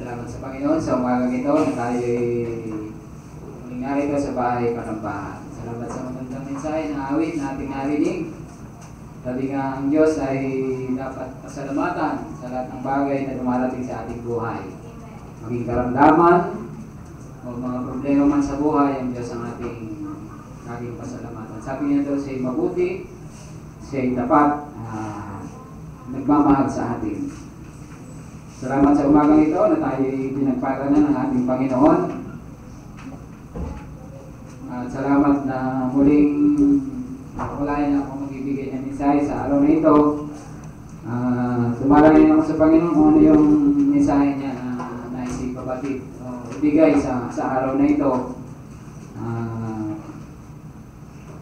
Salamat sa Panginoon sa umagang ito na tayo muling narito sa bahay Panambahan. Salamat sa magandang mensahe na awit na ating narinig. Sabi nga ang Diyos ay dapat pasalamatan sa lahat ng bagay na dumarating sa ating buhay. Maging karamdaman o mga problema man sa buhay, ang Diyos ang ating naging pasalamatan. Sabi niya daw siya'y mabuti, siya'y tapat, nagmamahal sa atin. Salamat sa umagang ito na tayo pinagpalanan ng ating Panginoon. At salamat na muling nakakulayan ako magbibigay ng mensahe sa araw na ito. Tumalayan ako sa Panginoon kung ano yung mensahe niya na naisip pabatid o ibigay sa araw na ito.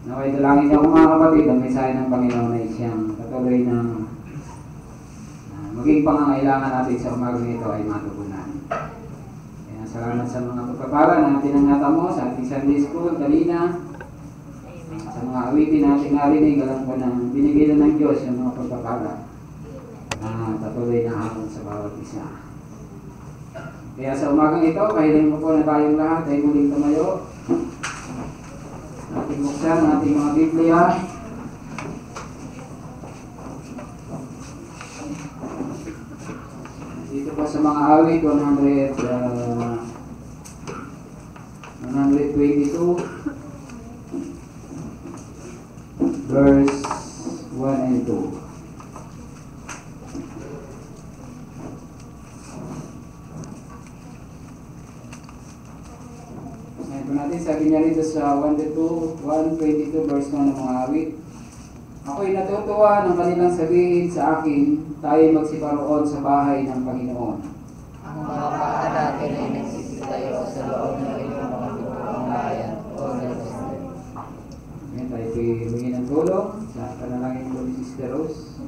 Naway dalangin niyo mga kapatid ang mensahe ng Panginoon ay siyang patuloy na maging pangangailangan natin sa umagang ito ay matugunan. Kaya salamat sa mga pagpapala na pinangata mo sa ating Sunday School kanina. Sa mga awitin natin narinig, alam ko na binigyan ng Diyos yung mga pagpapala na patuloy na hapon sa bawat isa. Kaya sa umagang ito, kahiling mo po na tayong lahat ay muling tumayo. Ating buksan ating mga Biblia. Dito po sa mga awit, 122, verse 1 and 2. Ito natin, sabi niya rito sa 122 verse 1 ng mga awit. Ako'y natutuwa ng kanilang sabihin sa akin, tayo magsiparoon sa bahay ng Panginoon. Ang mga paa natin ay nagsisitayo sa loob ng iyong mga bituang bayan o Jerusalem. Ngayon tayo humingi ng tulong sa panalangin ko ni Sister Rose.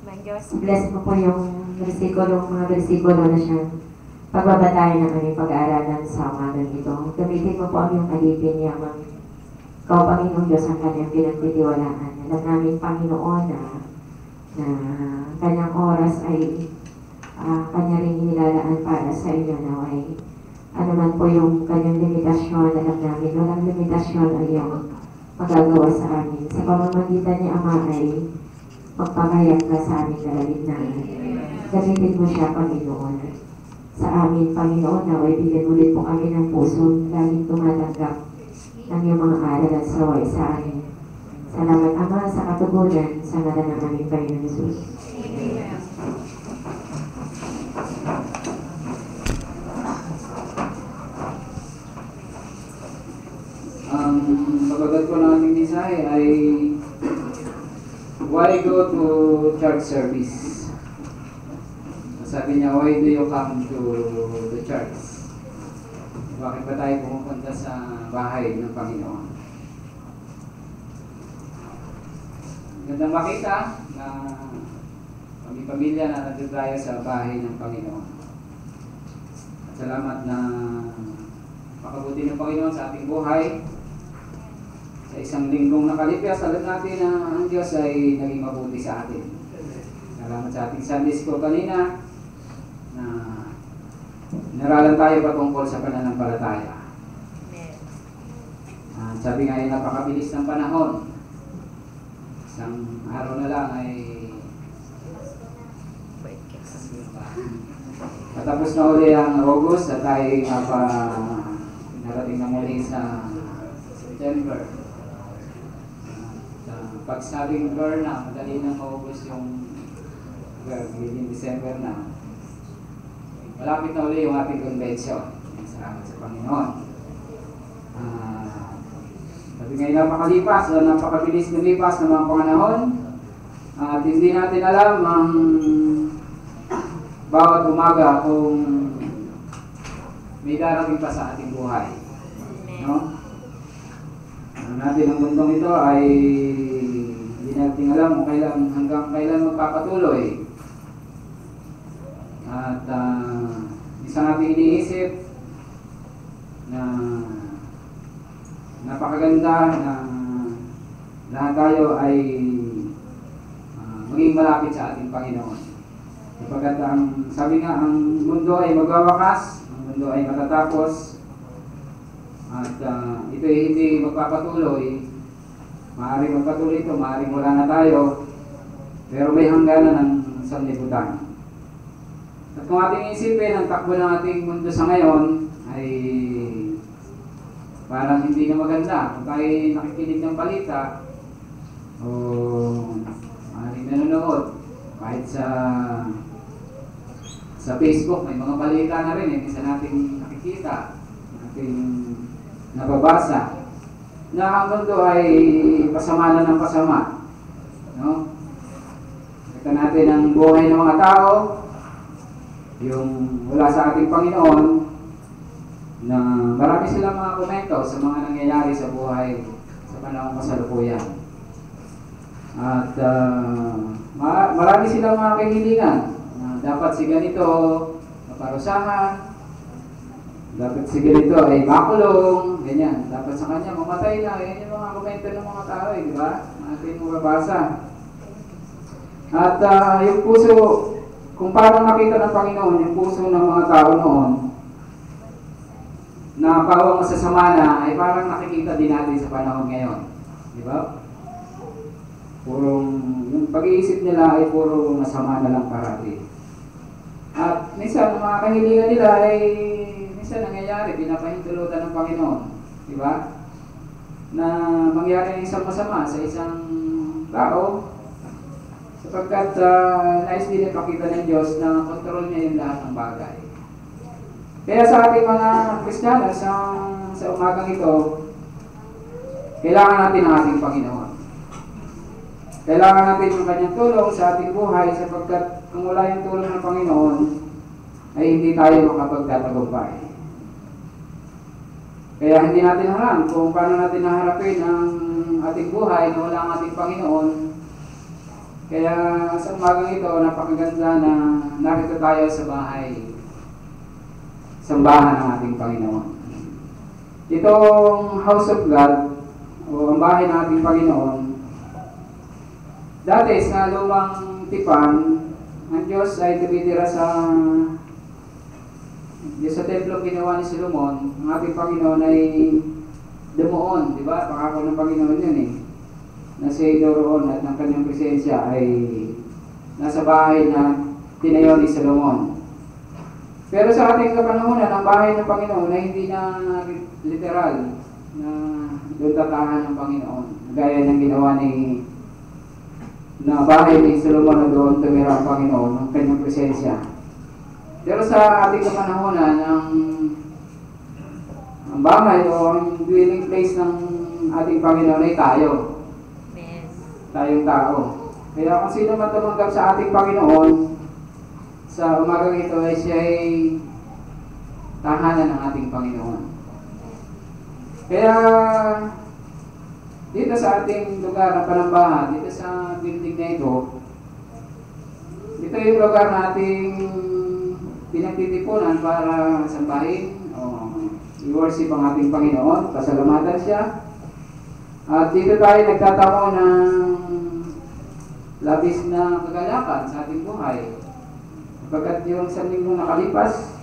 My Diyos, bless mo po yung mga versikulo na siya. Pagbabatayan ng aming pag-aaralan sa umagang ito. Gamitin mo po ang iyong alipin yamang ikaw, Panginoong Diyos, ang kanyang pinagtitiwalaan. Alam namin, Panginoon, na kanyang oras ay kanya rin inilalaan para sa inyo naway. Ano man po yung kanyang limitasyon, alam namin, walang limitasyon ang iyong magagawa sa amin. Sa pamamagitan niya, Ama, ay magpapahayag ka sa aming dalagitnaan. Gamitin mo siya, Panginoon. Sa amin, Panginoon, naway bigyan ulit po kami ng puso, laging tumatanggap ng iyong mga aral at saway sa amin. Salamat, Ama, sa katugunan, sa ngalan ng aming Panginoon Jesus. Ang pagkagat ko ng ating mensahe ay why go to church service? Sabi niya, why do you come to the church? Bakit ba tayo pumupunta sa bahay ng Panginoon? Gandang makita na kami pamilya na nagdadrayo sa bahay ng Panginoon. At salamat na makabuti ng Panginoon sa ating buhay. Sa isang linggong nakalipyas, alam natin na ang Diyos ay naging mabuti sa atin. Salamat sa ating Sunday School kanina na naralan tayo patungkol sa pananampalataya. Sabi nga ay napakabilis ng panahon. Isang araw na lang ay patapos na uli ang August at tayo narating na muli sa September. Pagsabing girl na, madali na August yung within December na. Malapit na uli yung ating convention. Salamat sa Panginoon. Sabi ngayon napakalipas, napakabilis lumipas ng mga panganahon. At hindi natin alam ang bawat umaga kung may darating pa sa ating buhay. No? Ano natin ang mundong ito ay hindi natin alam kung hanggang kailan magpapatuloy. At isang ating iniisip na napakaganda na lahat tayo ay maging maging malapit sa ating Panginoon. Sapagkat sabi nga, ang mundo ay magwawakas, ang mundo ay matatapos, at ito ay hindi magpapatuloy. Maaaring magpatuloy ito, maaaring wala na tayo, pero may hangganan ng sanlibutan. At kung ating isipin, ang takbo ng ating mundo sa ngayon ay parang hindi na maganda. Kung tayo nakikinig ng balita o maaaring nanonood, kahit sa Facebook, may mga balita na rin, minsan nating nakikita, nating nababasa, na ang mundo ay pasama na ng pasama. No? Kita natin ang buhay ng mga tao, yung wala sa ating Panginoon, na marami silang mga komento sa mga nangyayari sa buhay sa panahong kasalukuyan. At marami silang mga kahilingan. Dapat si ganito maparusahan, dapat si ganito ay makulong, ganyan. Dapat sa kanya mamatay na. Yan yung mga komento ng mga tao, di ba? Ating mababasa. At yung puso, kung paano nakita ng Panginoon yung puso ng mga tao noon, na pawang masasama na, ay parang nakikita din natin sa panahon ngayon. Di ba? Yung pag-iisip nila ay puro masama na lang parati. At minsan, mga kahilingan nila ay minsan nangyayari, pinapahintulutan ng Panginoon. Di ba? Na mangyari ng isang masama sa isang tao, sapagkat nais din ipakita ng Diyos na kontrol niya yung lahat ng bagay. Kaya sa ating mga Kristiyano, sa umagang ito, kailangan natin ang ating Panginoon. Kailangan natin yung kanyang tulong sa ating buhay, sapagkat kung wala yung tulong ng Panginoon, ay hindi tayo makapagtatagumpay. Kaya hindi natin alam kung paano natin naharapin ang ating buhay na wala ang ating Panginoon. Kaya sa umagang ito, napakaganda na narito tayo sa bahay, sambahan ng ating Panginoon. Itong House of God, o ang bahay ng ating Panginoon, dati sa lumang tipan, ang Diyos ay tumitira sa templo ginawa ni Solomon. Ang ating Panginoon ay dumuon, di ba? Pangako ng Panginoon yun eh. Na siya doon at ng kanyang presensya ay nasa bahay na tinayo ni Solomon. Pero sa ating kapanahonan, ang bahay ng Panginoon ay hindi na literal na doon tatahan ng Panginoon. Gaya ng ginawa na bahay ni Solomon na doon tumira ang Panginoon ng kanyang presensya. Pero sa ating kapanahonan, ang bahay o ang dwelling place ng ating Panginoon ay tayo. Tayong tao. Kaya kung sino man tumanggap sa ating Panginoon, sa umagang ito ay siya ay tahanan ng ating Panginoon. Kaya dito sa ating lugar ng panambahan, dito sa building na ito, ito yung lugar nating pinagtitipunan para sambahin o i-worship ang ating Panginoon, pasalamatan siya. At dito tayo nagtatamo ng labis na kagalakan sa ating buhay. Pagkat yung isang linggo nakalipas,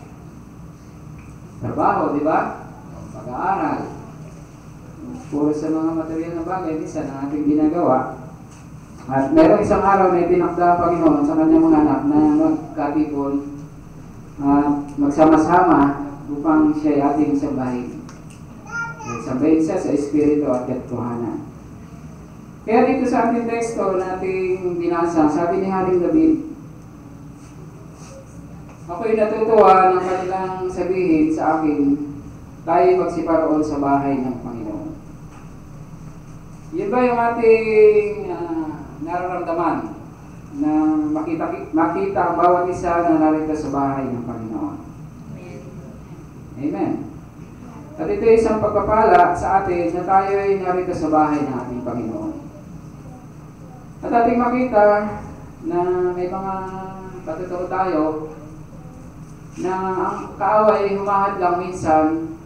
trabaho, di ba? Pag-aaral. Puro sa mga material na bagay, minsan ang ating ginagawa. At merong isang araw na itinakda ang Panginoon sa kanyang mga anak na magkatipon at magsama-sama upang siya ay ating sambahin. Sambahin siya sa Espiritu at katotohanan. Kaya dito sa ating teksto na ating binasa, sabi ni Haring David, ako'y natutuwa ng kanilang sabihin sa akin, tayo magsiparoon sa bahay ng Panginoon. Yun ba yung ating nararamdaman na makita ang bawat isa na narito sa bahay ng Panginoon? Amen. At ito ay isang pagpapala sa atin na tayo ay narito sa bahay ng ating Panginoon. At ating makita na may mga patuturo tayo na ang kaaway ay humahad lang minsan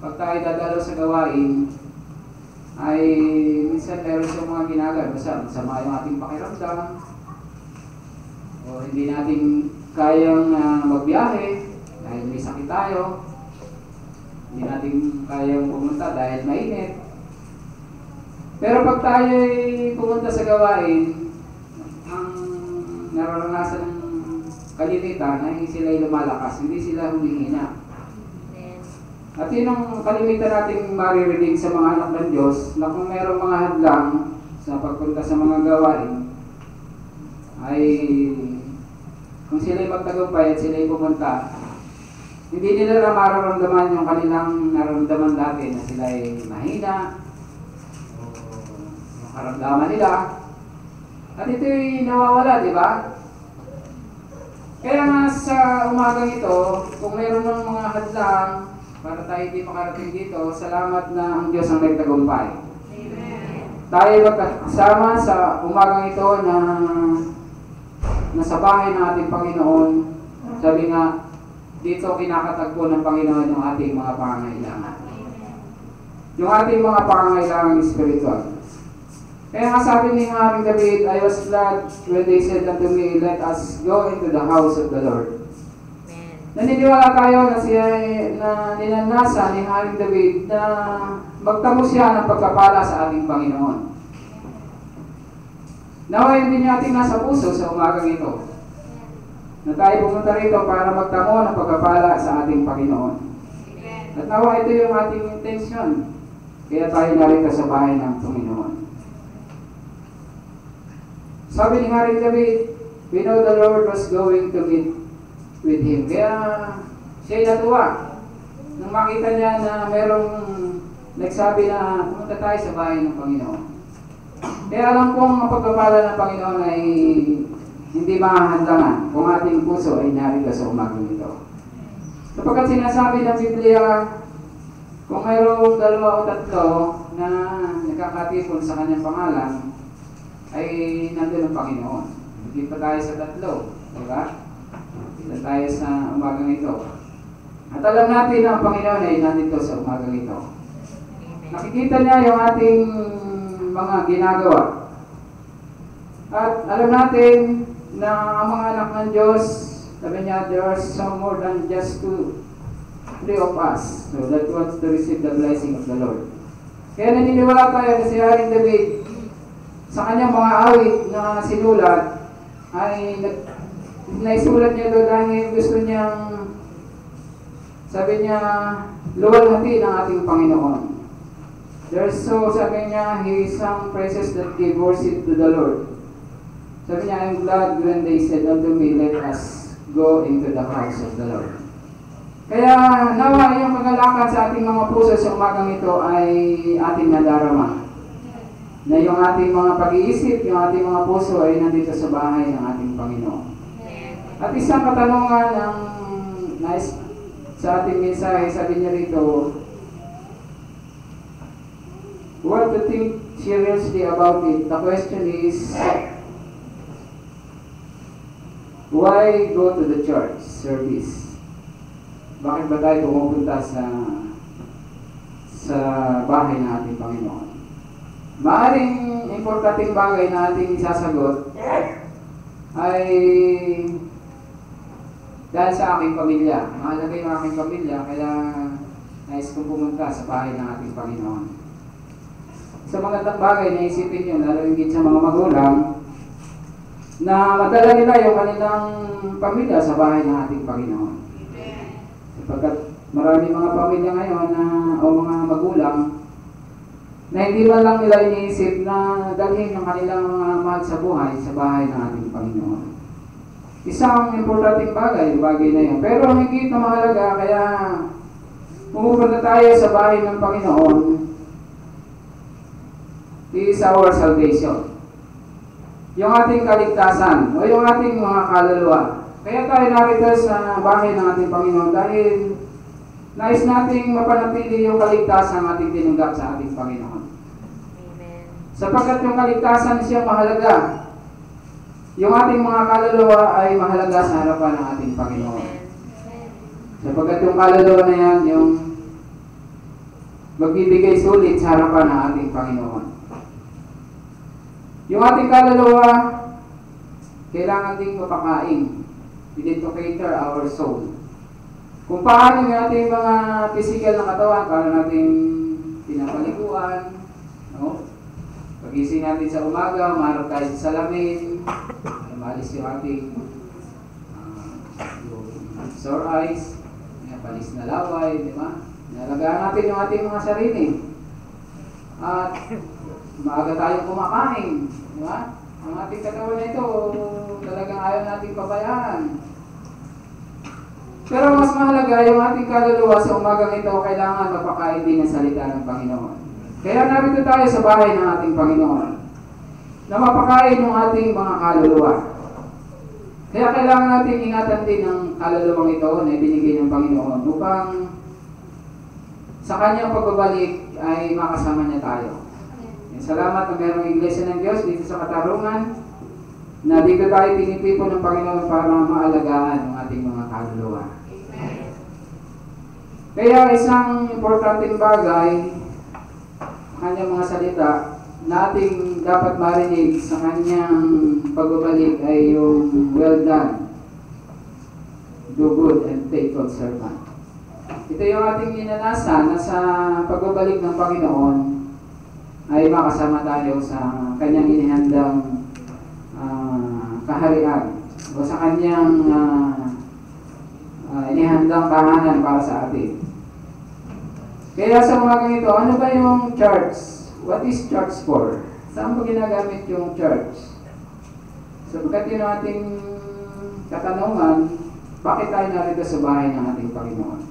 pag tayo dadalo sa gawain ay minsan meron siyang mga ginagawa. Basta masama yung ating pakiramdam, o hindi natin kayang magbiyahe dahil may sakit tayo, hindi natin kayang pumunta dahil mainit. Pero pag tayo'y pumunta sa gawain, ang nararanasan ng kalimitan ay sila'y lumalakas, hindi sila humihina. At yun ang kalimitan nating maririnig sa mga anak ng Diyos, na kung mayroong mga hadlang sa pagpunta sa mga gawain, ay kung sila'y magtagumpay at sila'y pumunta, hindi nila na mararamdaman yung kanilang nararamdaman dati na sila'y mahina, o yung karamdaman nila. At ito'y nawawala, di ba? Kaya nga sa umagang ito, kung mayroon ng mga hadlang, para tayo hindi makarating dito, salamat na ang Diyos ang nagtagumpay. Amen. Tayo magkasama sa umagang ito na nasa bahay ng ating Panginoon. Sabi nga, dito kinakatagpo ng Panginoon yung ating mga pangangailangan. Yung ating mga pangangailangan spiritual. Kaya nga sabi ni Haring David, I was glad when they said unto me, let us go into the house of the Lord. Naniniwala tayo na ninanasa ni Haring David na magtamo siya ng pagkapala sa ating Panginoon. Nawa hindi natin nasa puso sa umagang ito na tayo pumunta rito para magtamo ng pagkapala sa ating Panginoon. At nawa ito yung ating intensyon, kaya tayo narito sa bahay ng Panginoon. Sabi ni Haring David, we know the Lord was going to meet with him. Kaya siya'y natuwa nang makita niya na merong nagsabi na pumunta tayo sa bahay ng Panginoon. Kaya alam kong ang pagpapala ng Panginoon ay hindi mahahandlangan kung ating puso ay narito sa umagang ito. Sapagkat sinasabi ng Biblia, kung mayroong 2 o 3 na nakakatipon sa kanyang pangalan, ay nandun ang Panginoon. Hindi pa tayo sa 3, diba? Hindi tayo sa umagang ito. At alam natin na ang Panginoon ay nandito sa umagang ito. Nakikita niya yung ating mga ginagawa. At alam natin na ang mga anak ng Diyos, sabi niya, there are so more than just 2, 3 of us. So that wants to receive the blessing of the Lord. Kaya naniniwala tayo na si Haring David, sa kanyang mga awit na sinulat, ay naisulat niya doon dahil gusto niyang, sabi niya, luwalhati ng ating Panginoon. There's so, sabi niya, he sang praises that gave worship to the Lord. Sabi niya, I'm glad when they said unto me, let us go into the house of the Lord. Kaya nawa yung kagalakan sa ating mga puso sa umagang ito ay ating nadarama. Na yung ating mga pag-iisip, yung ating mga puso ay nandito sa bahay ng ating Panginoon. At isang katanungan ng nais sa ating mensahe, sabi niya rito, what to think seriously about it? The question is, why go to the church service? Bakit ba tayo pumupunta sa bahay ng ating Panginoon? Maaring importanteng bagay na ating isasagot ay dahil sa aking pamilya. Mahalaga yung aking pamilya, kaya nais kong pumunta sa bahay ng ating Panginoon. Sa magandang bagay na isipin nyo, lalo higit sa mga magulang, na madala nila yung kanilang pamilya sa bahay ng ating Panginoon. Sapagkat marami mga pamilya ngayon o mga magulang na hindi man lang nila iniisip na dalhin ang kanilang mga mahal sa buhay sa bahay ng ating Panginoon. Isang importanteng bagay na yun. Pero higit na mahalaga, kaya pumupunta tayo sa bahay ng Panginoon, is our salvation. Yung ating kaligtasan, o yung ating mga kaluluwa. Kaya tayo narito sa bahay ng ating Panginoon dahil nais nating mapanatili yung kaligtasan ng ating tinanggap sa ating Panginoon. Amen. Sapagkat yung kaligtasan siya mahalaga. Yung ating mga kaluluwa ay mahalaga sa harapan ng ating Panginoon. Sapagkat yung kaluluwa na yan, yung magbibigay sulit sa harapan ng ating Panginoon. Yung ating kaluluwa kailangan ding mapakain. We need to cater our soul. Kung paano yung ating mga physical na katawan, paano natin pinapaliguan, no? Pagising natin sa umaga, umarap tayo sa salamin, malis yung ating yung sore eyes, palis na laway, di ba? Nalagaan natin yung ating mga sarili. At maaga tayong kumakain, di ba? Ang ating katawan na ito, talagang ayaw nating pabayaan. Pero mas mahalaga, yung ating kaluluwa sa umagang ito, kailangan mapakain din ng salita ng Panginoon. Kaya narito tayo sa bahay ng ating Panginoon, na mapakain ng ating mga kaluluwa. Kaya kailangan natin ingatan din ang kaluluwang ito na ibinigay ng Panginoon upang sa kanyang pagbabalik ay makasama niya tayo. Salamat na mayroong iglesia ng Diyos dito sa Katarungan na dito tayo pinipipon ng Panginoon para maalagaan ang ating mga kaluluwa. Kaya isang importanteng bagay ang kanyang mga salita na ating dapat marinig sa kanyang pagbabalik ay yung well done, do good and faithful servant. Ito yung ating inanasan na sa pagbabalik ng Panginoon ay makasama tayo sa kanyang inihandang kaharian o sa kanyang inihandang tahanan para sa atin. Kaya sa umagang ito, ano ba yung church? What is church for? Saan ba ginagamit yung church? Sapagkat yun ang ating katanungan, bakit tayo narito sa bahay ng ating Panginoon?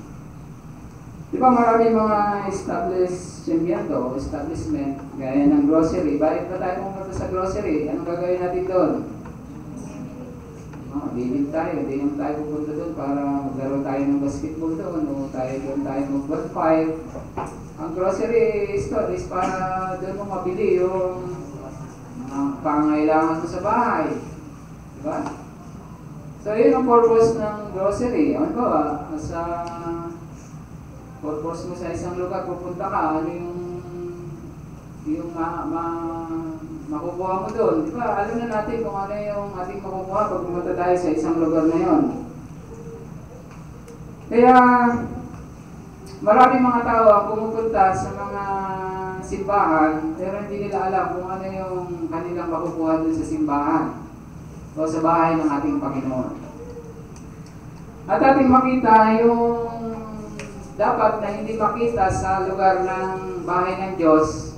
Di ba marami mga establishment, gaya ng grocery. Bakit ba tayo pumunta sa grocery? Anong gagawin natin doon? Bibig tayo. Hindi naman tayo pupunta doon para maglaro tayo ng basketball doon o doon tayo mag-bonfire. Ang grocery store is para doon mo mabili yung pangailangan mo sa bahay. Di ba? So yun ang purpose ng grocery. Ano ba? Sa purpose mo sa isang lugar, pupunta ka, ano yung makukuha mo doon. Di ba? Alam na natin kung ano yung ating makukuha pag pumunta tayo sa isang lugar na yon. Kaya, maraming mga tao ang pumupunta sa mga simbahan, pero hindi nila alam kung ano yung kanilang makukuha doon sa simbahan o sa bahay ng ating Panginoon. At ating makita yung dapat na hindi makita sa lugar ng bahay ng Diyos,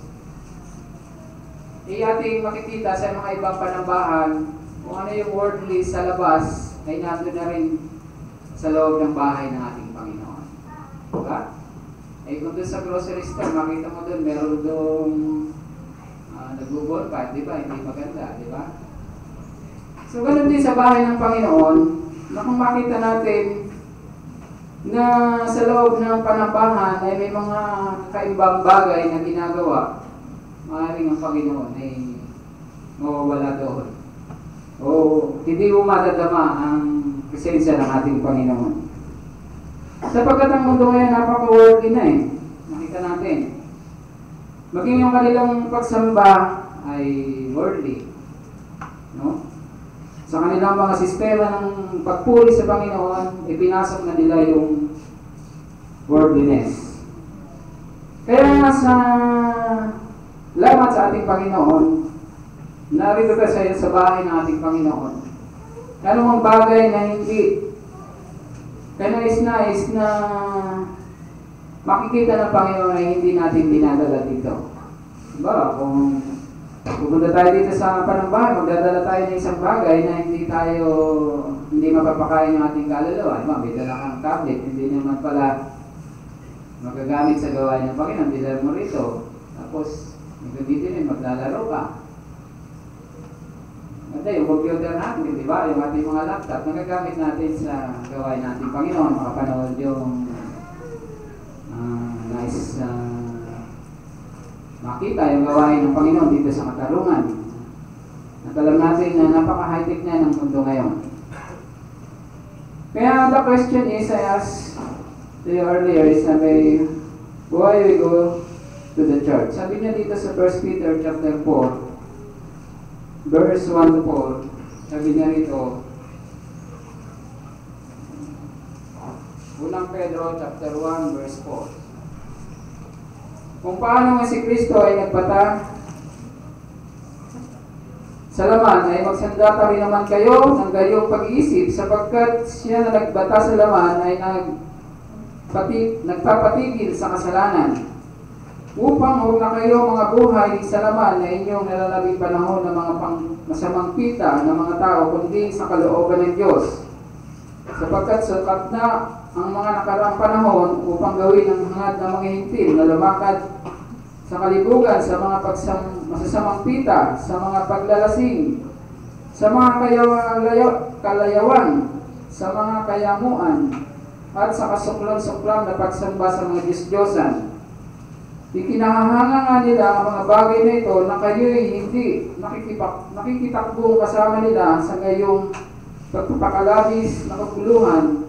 ating makikita sa mga ibang panambahan kung ano yung worldly sa labas ay nandun na rin sa loob ng bahay ng ating Panginoon. Diba? Kung doon sa grocery store, makita mo doon, meron doon nag-bonfire, di ba? Hindi maganda, di ba? So, ganun din sa bahay ng Panginoon, na kung makita natin na sa loob ng panambahan ay may mga kaimbang bagay na ginagawa, maaaring ang Panginoon ay mawawala doon. O hindi mo madadama ang presensya ng ating Panginoon. Sapagkat ang mundo ngayon napaka-worldly na eh. Makita natin. Maging yung kanilang pagsamba ay worldly. No? Sa kanilang mga sistema ng pagpuri sa Panginoon, ipinasok na nila yung worldliness. Kaya sa lamat sa ating Panginoon, narito ka sa bahay ng ating Panginoon. Ano mang bagay na hindi nais na makikita ng Panginoon ay hindi natin dinadala dito. Diba? Kung pupunta tayo dito sa panambahan, magdadala tayo ng isang bagay na hindi mapapakain yung ating kaluluwa. Diba? May dala kang tablet, hindi naman pala magagamit sa gawain ng Panginoon, dila mo rito. Tapos, dito rin, maglalaro ka. Ganda yung computer natin, di ba? Yung ating mga laptop, nagagamit natin sa gawain natin Panginoon, makapanood yung makita yung gawain ng Panginoon dito sa Katarungan. At alam natin na napaka-high-tech na ng mundo ngayon. Kaya the question is, I asked to you earlier, sabi, why we go to the church? Sabi niya dito sa 1 Peter chapter 4, verse 1 to 4, Sabi niya rito, unang Pedro chapter 1 verse 4. Kung paano nga si Kristo ay nagpata sa laman, ay magsandata rin naman kayo ng gayong pag-iisip, sapagkat siya na nagbata sa laman ay nagpapatigil sa kasalanan, upang huwag na kayo mga buhay sa laman na inyong nalalaging panahon ng mga masamang pita ng mga tao, kundi sa kalooban ng Diyos. Sapagkat sapat na ang mga nakaraang panahon upang gawin ang hangad ng mga hintil na lumakad sa kalibugan, sa mga masasamang pita, sa mga paglalasing, sa mga kalayawan, sa mga kayamuan, at sa kasuklam-suklam na pagsamba sa mga Diyos-Diyosan. Ikinahanganga nga nila ang mga bagay na ito na kayo'y hindi nakikitakbong kasama nila sa ngayong pagpapakalabis na kaguluhan,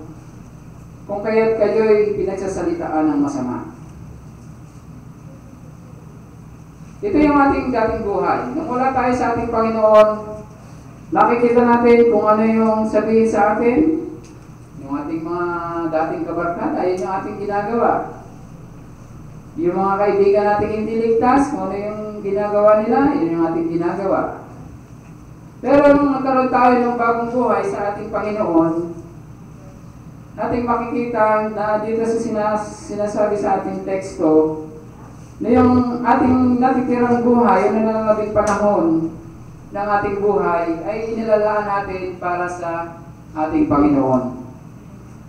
kung kaya't kayo'y pinagsasalitaan ng masama. Ito yung ating dating buhay. Nung wala tayo sa ating Panginoon, nakikita natin kung ano yung sabihin sa atin. Yung ating mga dating kabarkada, yun yung ating ginagawa. Yung mga kaibigan nating hindi ligtas, kung ano yung ginagawa nila, yun yung ating ginagawa. Pero nung nagkaroon tayo ng bagong buhay sa ating Panginoon, ating makikita na dito sa sinasabi sa ating teksto, na yung ating natitirang buhay, yung nananabing panahon ng ating buhay, ay inilalaan natin para sa ating Panginoon.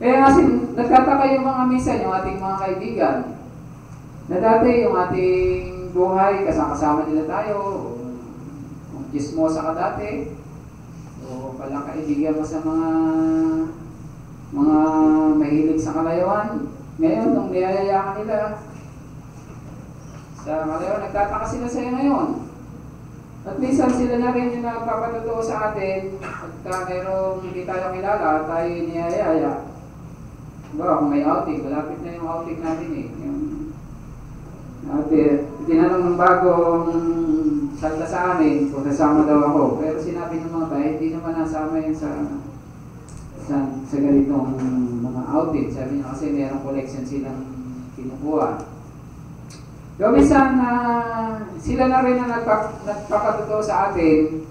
Kaya kasi nagtataka yung mga minsan, yung ating mga kaibigan, na dati yung ating buhay, kasama nila tayo, o chismosa ka dati, o pala kaibigan mo sa mga mahilig sa kalayawan. Ngayon, nung niyayaya ka nila sa kalayawan, nagtataka sila sa'yo ngayon. At minsan sila na rin yung nagpapatotoo sa atin, pagka mayroong hindi tayo kilala, tayo niyayaya. Diba, kung may outing, malapit na yung outing natin eh. Tinanong ng bagong salta sa amin kung nasama daw ako. Pero sinabi ng mga tayo, hindi naman nasama yun sa ganitong mga outing. Sabi niya kasi mayroong collection silang kinukuha. So, minsan sila na rin ang nagpakatotoo sa atin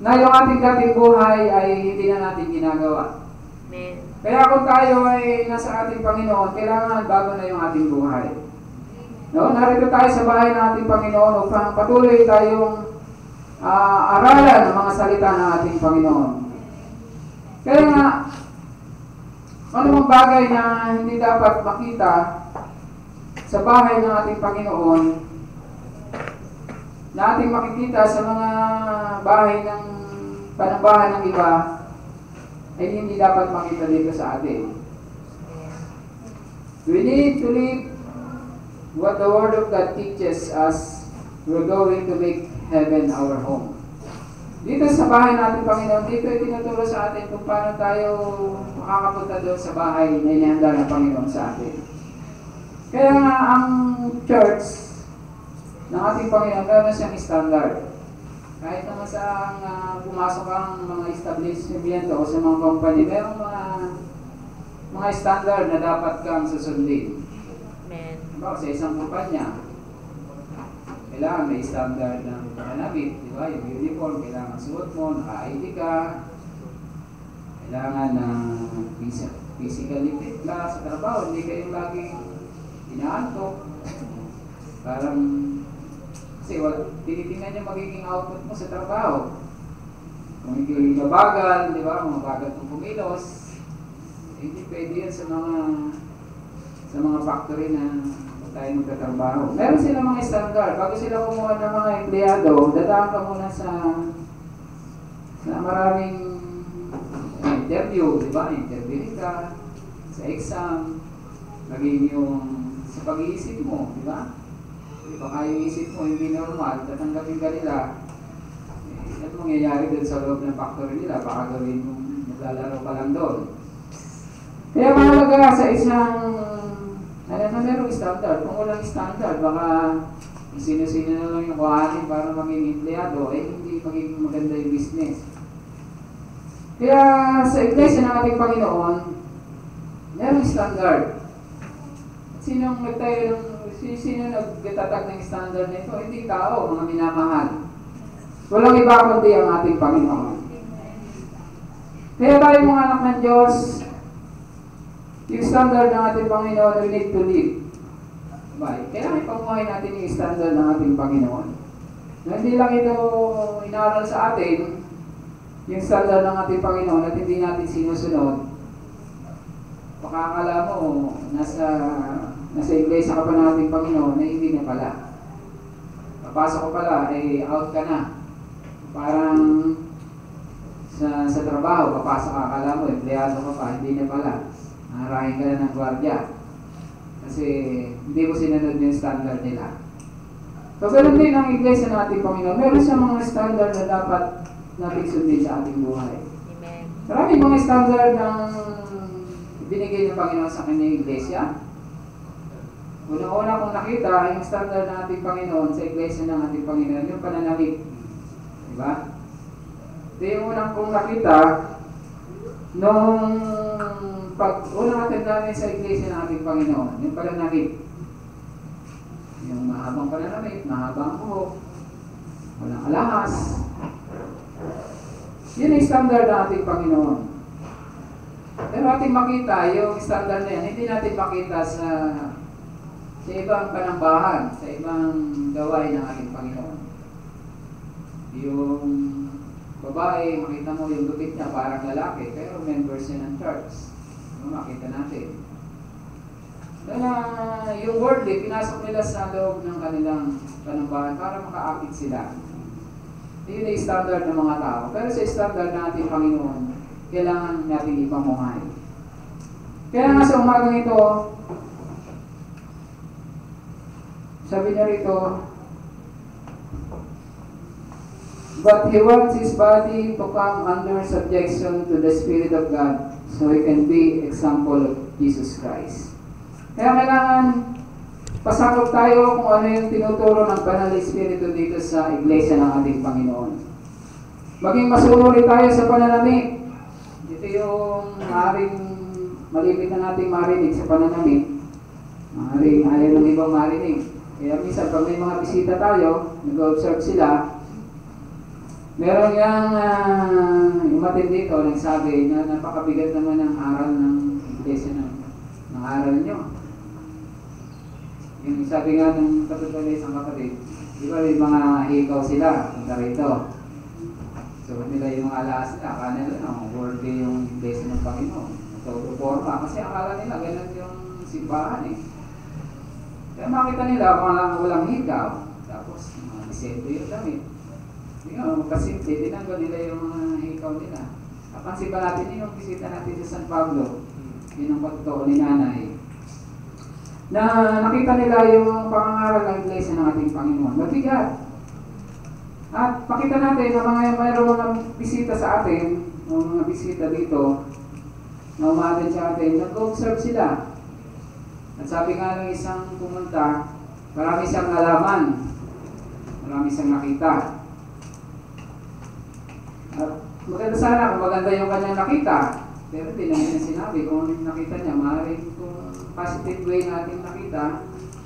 na yung ating dating buhay ay hindi na natin ginagawa. Amen. Kaya kung tayo ay nasa ating Panginoon, kailangan bago na yung ating buhay. No, narito tayo sa bahay ng ating Panginoon upang patuloy tayong aralan ng mga salita ng ating Panginoon. Kaya nga, anumang bagay na hindi dapat makita sa bahay ng ating Panginoon, na ating makikita sa mga bahay ng panambahan ng iba, ay hindi dapat makita dito sa atin. We need to live what the Word of God teaches us. We're going to make heaven our home. Dito sa bahay natin, Panginoon, dito itinuturo sa atin kung paano tayo makakapunta doon sa bahay na inihanda ng Panginoon sa atin. Kaya nga ang church ng ating Panginoon, meron siyang standard. Kahit naman sa pumasok ang mga establishment o sa mga company, meron mga standard na dapat kang susundin. Amen. Diba, sa isang kumpanya, kailangan may standard ng pananabit, di ba? Yung uniform, kailangan suot mo, naka-ID ka, kailangan na physically fit ka sa trabaho, hindi kayong laging inaantok. Parang, kasi tinitingnan niya magiging output mo sa trabaho. Kung hindi mabagal, di ba? Mabagal kung kumilos, hindi pwede yan sa mga factory na tayo magtatrabaho. Meron sila mga standard. Bago sila kumuha ng mga empleyado, dadaan ka muna sa maraming interview, di ba? Interview ka sa exam, maging yung sa pag-iisip mo, di ba? Baka yung isip mo hindi normal, tatanggapin ka nila. Ano mangyayari doon sa loob ng factory nila? Baka gawin mo, naglalaro ka lang doon. Kaya mahalaga sa isang merong standard. Kung walang standard, baka sino-sino na lang yung kuhanin para maging empleyado, eh hindi magiging maganda yung business. Kaya sa iglesia ng ating Panginoon, merong standard. Sino nagtatag ng standard nito? Hindi tao, mga minamahal. Walang iba kundi ang ating Panginoon. Kaya tayo mga anak ng Diyos, yung standard ng ating Panginoon, we need to live. Kaya ipamuhay natin yung standard ng ating Panginoon. Na hindi lang ito inaral sa atin, yung standard ng ating Panginoon at hindi natin sinusunod. Baka akala mo, nasa iglesia ka pa ng ating Panginoon na hindi na pala. Papasok ko pala, out ka na. Parang sa trabaho, papasok ka, akala mo, empleyado ka pa, hindi na pala. Nangarahin ka na ng gwardiya. Kasi hindi mo sinunod yung standard nila. So, ganun din ang iglesia ng ating Panginoon. Meron siya mga standard na dapat natin sundin sa ating buhay. Amen. Maraming mga standard ng binigay ng Panginoon sa kanyang iglesia. Una-una kong nakita, yung standard ng ating Panginoon sa iglesia ng ating Panginoon, yung pananamit. Diba? Ito yung unang kong nakita nung unang attend namin sa iglesia ng ating Panginoon, yung pananamit. Yung mahabang pananamit, mahabang buhok, walang alahas. Yun ang standard ng ating Panginoon. Pero ating makita, yung standard na yan, hindi natin makita sa ibang panambahan, sa ibang gawain ng ating Panginoon. Yung babae, makita mo yung lupit niya parang lalaki, pero members siya ng church. Makita natin. Yung worldly, pinasok nila sa loob ng kanilang panambahan para makaakit sila. Yun ay standard ng mga tao. Pero sa standard ng ating Panginoon, kailangan natin ipamuhay. Kaya nga sa umagang ito, sabi niya rito, but He wants His body to come under subjection to the Spirit of God so He can be example of Jesus Christ. Kaya kailangan pasakop tayo kung ano yung tinuturo ng Banal na Espiritu dito sa iglesia ng ating Panginoon. Maging masunuri tayo sa pananamit. Ito yung maaaring malimit na nating marinig sa pananamit. Maaaring ayaw ng ibang marinig. Kaya minsan pag may mga bisita tayo, nag-observe sila, meron yung umatid dito, nagsabi na napakabigat naman ang aral ng iglesia ng aral nyo. Yung sabi nga ng kapatid, isang kapatid, di ba may mga hikaw sila, punta rito. So nila yung mga alas nila, akala nila, worthy yung iglesia ng Panginoon. So, forma, kasi akala nila, ganun yung simbahan eh. Kaya makita nila, walang hikaw. Tapos, mga disento yung damit. Yung kasimple, tinanggal nila yung mga hikaw nila. Napansin ba natin yung bisita natin sa San Pablo? Yun ang pagtotoo ni nanay. Na nakita nila yung pangangaral ng iglesia ng ating Panginoon. Mabigat. At pakita natin na mayroong mga bisita sa atin, mga bisita dito, na umatin sa atin, nag-observe sila. At sabi nga ng isang pumunta, marami siyang nalaman, marami siyang nakita. At maganda sana kung maganda yung kanyang nakita, pero hindi naman niya sinabi kung ano yung nakita niya. Maaaring kung positive way natin nakita,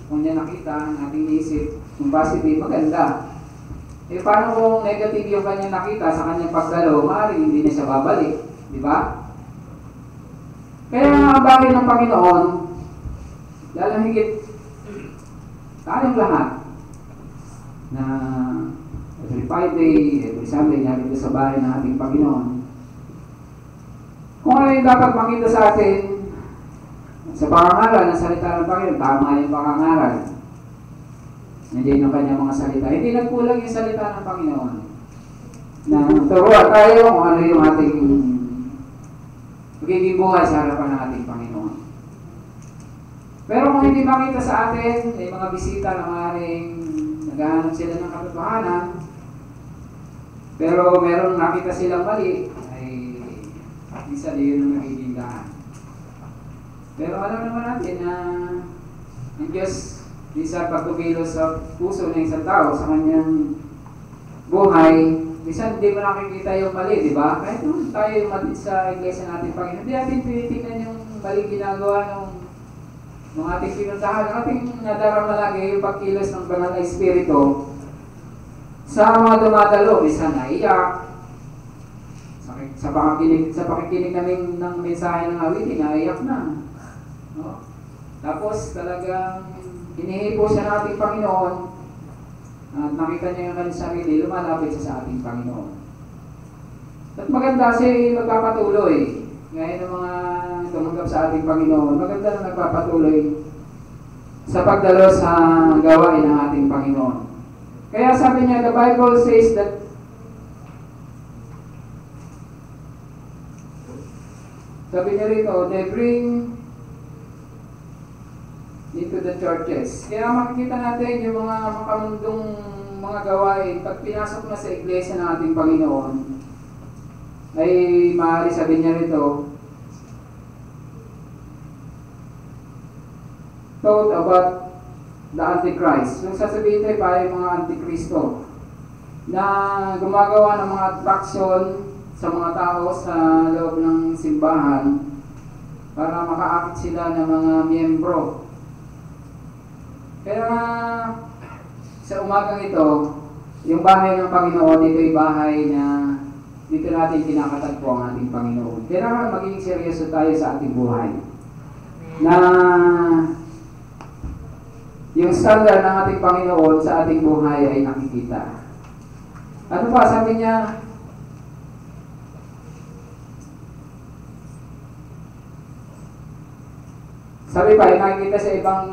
kung niya nakita, nating isip, kung positive, maganda. Eh paano kung negative yung kanyang nakita sa kanyang pagdalo, maaaring hindi niya siya babalik, di ba? Kaya ang bagay ng Panginoon, lalong higit tayong lahat na every Friday, every Sunday, narito sa bahay ng ating Panginoon. Kung ano yung dapat makita sa atin sa pangangaral ng salita ng Panginoon, tama yung pangangaral. Nandiyan yung kanyang mga salita. Hindi nagkulang yung salita ng Panginoon. Na turuan tayo kung ano yung ating magiging buhay sa harapan ng ating Panginoon. Pero kung hindi makita sa atin, may mga bisita na maaaring naghahanap sila ng katotohanan, pero meron nakita silang mali, ay minsan yun ang nagiging daan. Pero alam naman natin na ang Diyos, minsan pagkumilos sa puso ng isang tao sa kanyang buhay, minsan hindi mo nakikita yung mali, di ba? Kahit naman tayo mali sa iglesia natin, Panginoon, hindi natin tinitingnan yung mali ginagawa ng ating pinuntahan. Ang ating nadarama lagi yung pagkilos ng banal na espiritu sa mga dumadalo, minsan naiyak, sa pakikinig namin ng mensahe ng awitin, naiyak na. No? Tapos talagang hinihipo siya ng ating Panginoon at nakita niya yung kanyang sarili, lumalapit siya sa ating Panginoon. At maganda siya magpapatuloy. Ngayon ng mga tumanggap sa ating Panginoon, maganda na nagpapatuloy sa pagdalo sa gawain ng ating Panginoon. Kaya sabi niya, the Bible says that sabi niya rito, they bring into the churches. Kaya makikita natin yung mga makamundong mga gawain, pag pinasok na sa iglesia ng ating Panginoon, ay maaari sabi niya rito, taught about the Antichrist. Yung sasabihin tayo para yung mga Antikristo na gumagawa ng mga attraction sa mga tao sa loob ng simbahan para makaakit sila ng mga miyembro. Kaya sa umagang ito, yung bahay ng Panginoon, ito yung bahay na dito natin kinakatagpo ang ating Panginoon. Kailangan maging seryoso tayo sa ating buhay. Na yung standard ng ating Panginoon sa ating buhay ay nakikita. Ano pa, sabi niya, sabi pa, nakikita sa ibang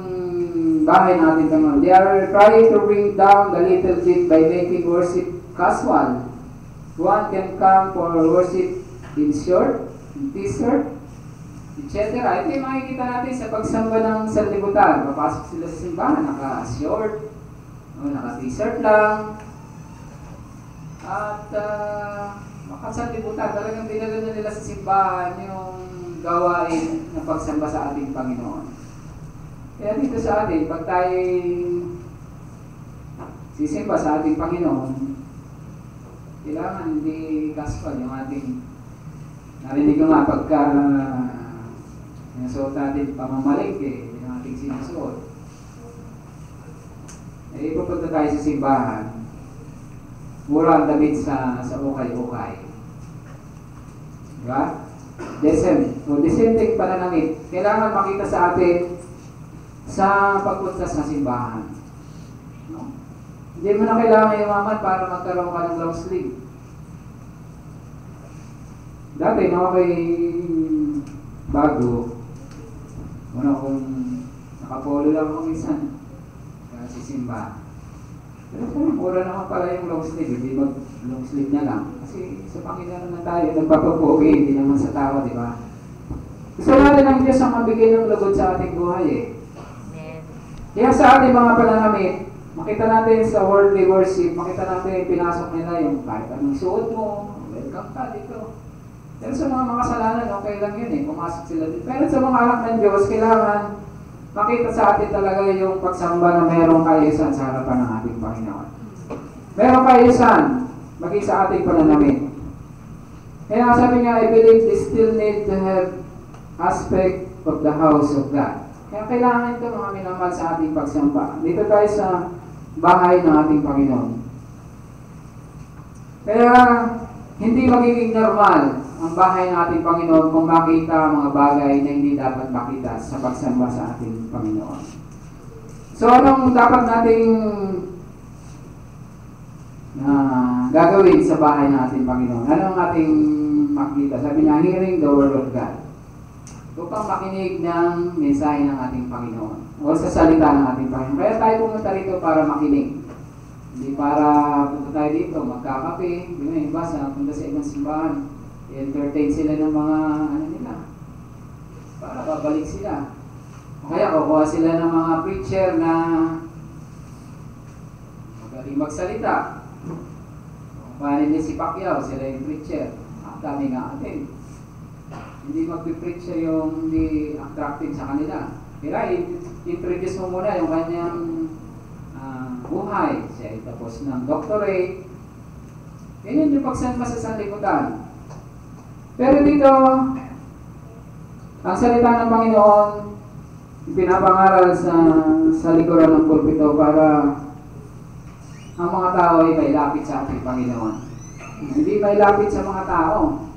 bahay natin Panginoon. They are trying to bring down the little bit by making worship casual. One can come for worship in short, in t-shirt, etc. Ito yung makikita natin sa pagsamba ng sanlibutan. Papasok sila sa simbahan, naka-short, naka-t-shirt lang. At makasanlibutan, talagang dinala na nila sa simbahan yung gawain ng pagsamba sa ating Panginoon. Kaya dito sa atin, pag tayo sisimba sa ating Panginoon, kailangan hindi casual yung ating narinig ko nga pagka sinusuot natin pamamalingke, yung ating sinusuot. Eh, ipupunta tayo sa simbahan, mura ang damit sa ukay-ukay. Diba? The same thing pananamit. Kailangan makita sa atin sa pagpunta sa simbahan. No? Hindi mo na kailangan yumaman para magkaroon ka ng long sleeve. Dati, no, kay bago, kung nakapolo lang ako minsan, si simba. Pero kung mura naman pala yung long sleeve, hindi mag long sleeve na lang. Kasi sa Panginoon naman tayo, nagpapapogi, hindi naman sa tao, di ba? Gusto natin ang Diyos ang mabigay ng lugod sa ating buhay eh. Kaya sa ating mga pananamit, makita natin sa worldly worship, makita natin pinasok nila yung kahit anong suot mo, welcome ka dito. Pero sa mga makasalanan, okay lang yun eh, pumasok sila dito. Pero sa mga anak ng Diyos, kailangan makita sa atin talaga yung pagsamba na mayroong kaayusan sa harapan ng ating Panginoon. Mayroong kaayusan, maging sa ating pananamit. Kaya sabi niya, I believe they still need to have aspect of the house of God. Kaya kailangan ito mga minamahal sa ating pagsamba. Dito tayo sa bahay ng ating Panginoon. Kaya hindi magiging normal ang bahay ng ating Panginoon kung makita ang mga bagay na hindi dapat makita sa pagsamba sa ating Panginoon. So anong dapat nating gagawin sa bahay ng ating Panginoon? Anong ating makita? Sabi niya, hearing the word of God. Upang makinig ng mensahe ng ating Panginoon o sa salita ng ating Panginoon. Kaya tayo pumunta rito para makinig. Hindi para punta tayo dito, magkakape, yung iba sa punta sa ibang simbahan, i-entertain sila ng mga ano nila, para babalik sila. O kaya kukuha sila ng mga preacher na magaling magsalita. Paano niya si Pacquiao, sila yung preacher. Ang dami nga atin. Hindi magpipreach siya yung hindi attractive sa kanila. Kaya introduce mo muna yung kanyang buhay. Siya ay tapos ng doctorate. Ganyan yung pagsanba sa sanlibutan. Pero dito, ang salita ng Panginoon, pinapangaral sa likuran ng pulpito para ang mga tao ay may lapit sa ating Panginoon. Hindi may lapit sa mga tao,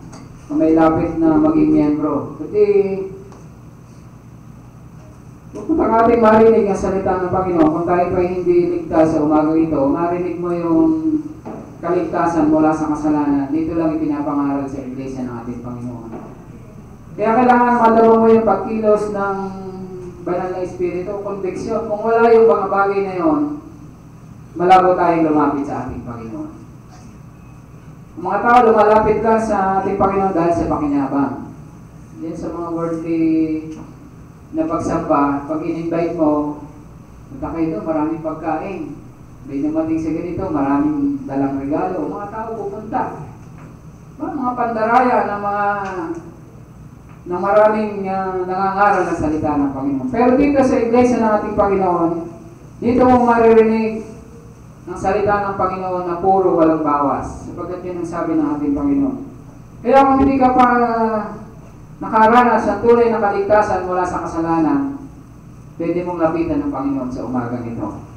may lapit na maging miyembro. Kasi kung ating marinig ang salita ng Panginoon, kung tayo pa hindi ligtas sa umaga ito, marinig mo yung kaligtasan mula sa kasalanan. Dito lang ipinapangaral sa iglesia ng ating Panginoon. Kaya kailangan madama mo yung pagkilos ng banal na espiritu, conviction. Kung wala yung mga bagay na yon, malabo tayong lumapit sa ating Panginoon. Ang mga tao lumalapit lang sa ating Panginoon dahil sa pakinyabang. Yan sa mga worldly na pagsamba, pag in-invite mo, punta kayo doon, maraming pagkain. May namating sa ganito, maraming dalang regalo. Mga tao pupunta. Mga pandaraya na maraming nangangaral na salita ng Panginoon. Pero dito sa iglesia ng ating Panginoon, dito mo maririnig ang salita ng Panginoon na puro walang bawas. Sapagkat yun ang sabi ng ating Panginoon. Kaya kung hindi ka pa nakaranas sa tunay na kaligtasan mula sa kasalanan, pwede mong lapitan ng Panginoon sa umagang ito.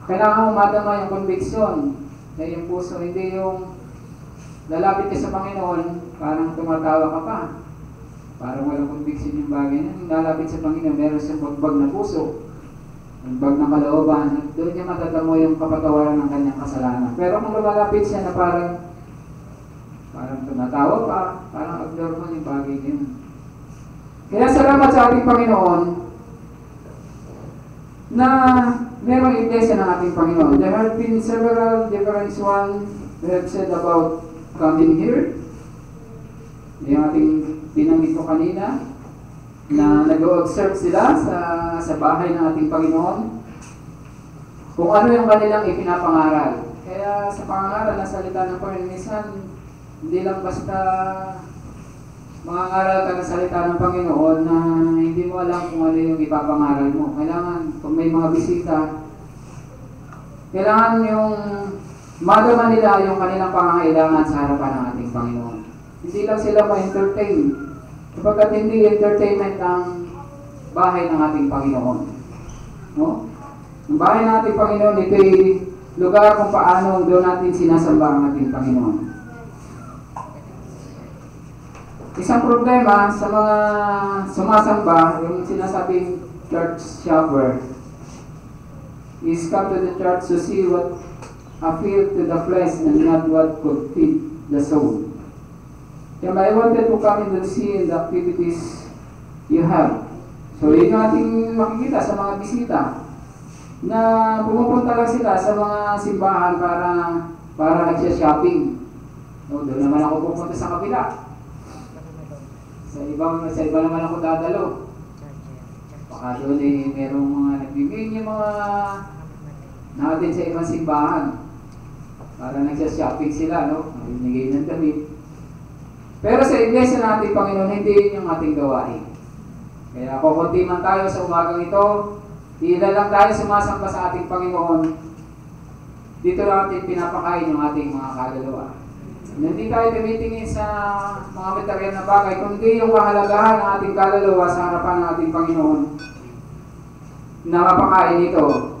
Kailangan mo madama yung conviction na yung puso, hindi yung lalapit ka sa Panginoon, parang tumatawa ka pa. Parang walang conviction yung bagay na. Yung lalapit sa Panginoon, meron siyang bagbag na puso, bagbag na kalooban, at doon niya matatamo yung kapatawaran ng kanyang kasalanan. Pero kung lumalapit siya na parang tumatawa pa, parang abnormal yung bagay din. Kaya salamat sa ating Panginoon na merong iglesia ng ating Panginoon. There have been several different ones we have said about coming here. Yung ating binanggit ko kanina na nag-observe sila sa bahay ng ating Panginoon kung ano yung kanilang ipinapangaral. Kaya sa pangaral na salita ng Panginoon, minsan hindi lang basta mangangaral ka ng salita ng Panginoon na hindi mo alam kung ano yung ipapangaral mo. Kailangan, kung may mga bisita, kailangan yung madama nila yung kanilang pangangailangan sa harapan ng ating Panginoon. Hindi lang sila ma-entertain. Kapagkat hindi entertainment ang bahay ng ating Panginoon. No? Ang bahay ng ating Panginoon, ito'y lugar kung paano doon natin sinasamba ang ating Panginoon. Isang problema sa mga sumasamba, yung sinasabing church shopper, is come to the church to see what appeal to the flesh and not what could feed the soul. Kaya I wanted to come in and see the activities you have. So yun yung ating makikita sa mga bisita na pumupunta lang sila sa mga simbahan para nagsya-shopping. No, doon naman ako pupunta sa kabila. Sa iba naman ako dadalo. Baka doon merong mga nagbibigay yung mga natin sa ibang simbahan. Para nagsya-shopping sila, no? Nagbibigay ng damit. Pero sa iglesia ng ating Panginoon, hindi yun yung ating gawain. Kaya kukunti man tayo sa umagang ito, ilan lang tayo sumasamba sa ating Panginoon, dito lang natin pinapakain yung ating mga kaluluwa. Hindi tayo tumitingin sa mga material na bagay, kundi yung kahalagahan ng ating kaluluwa sa harapan ng ating Panginoon na mapakain ito.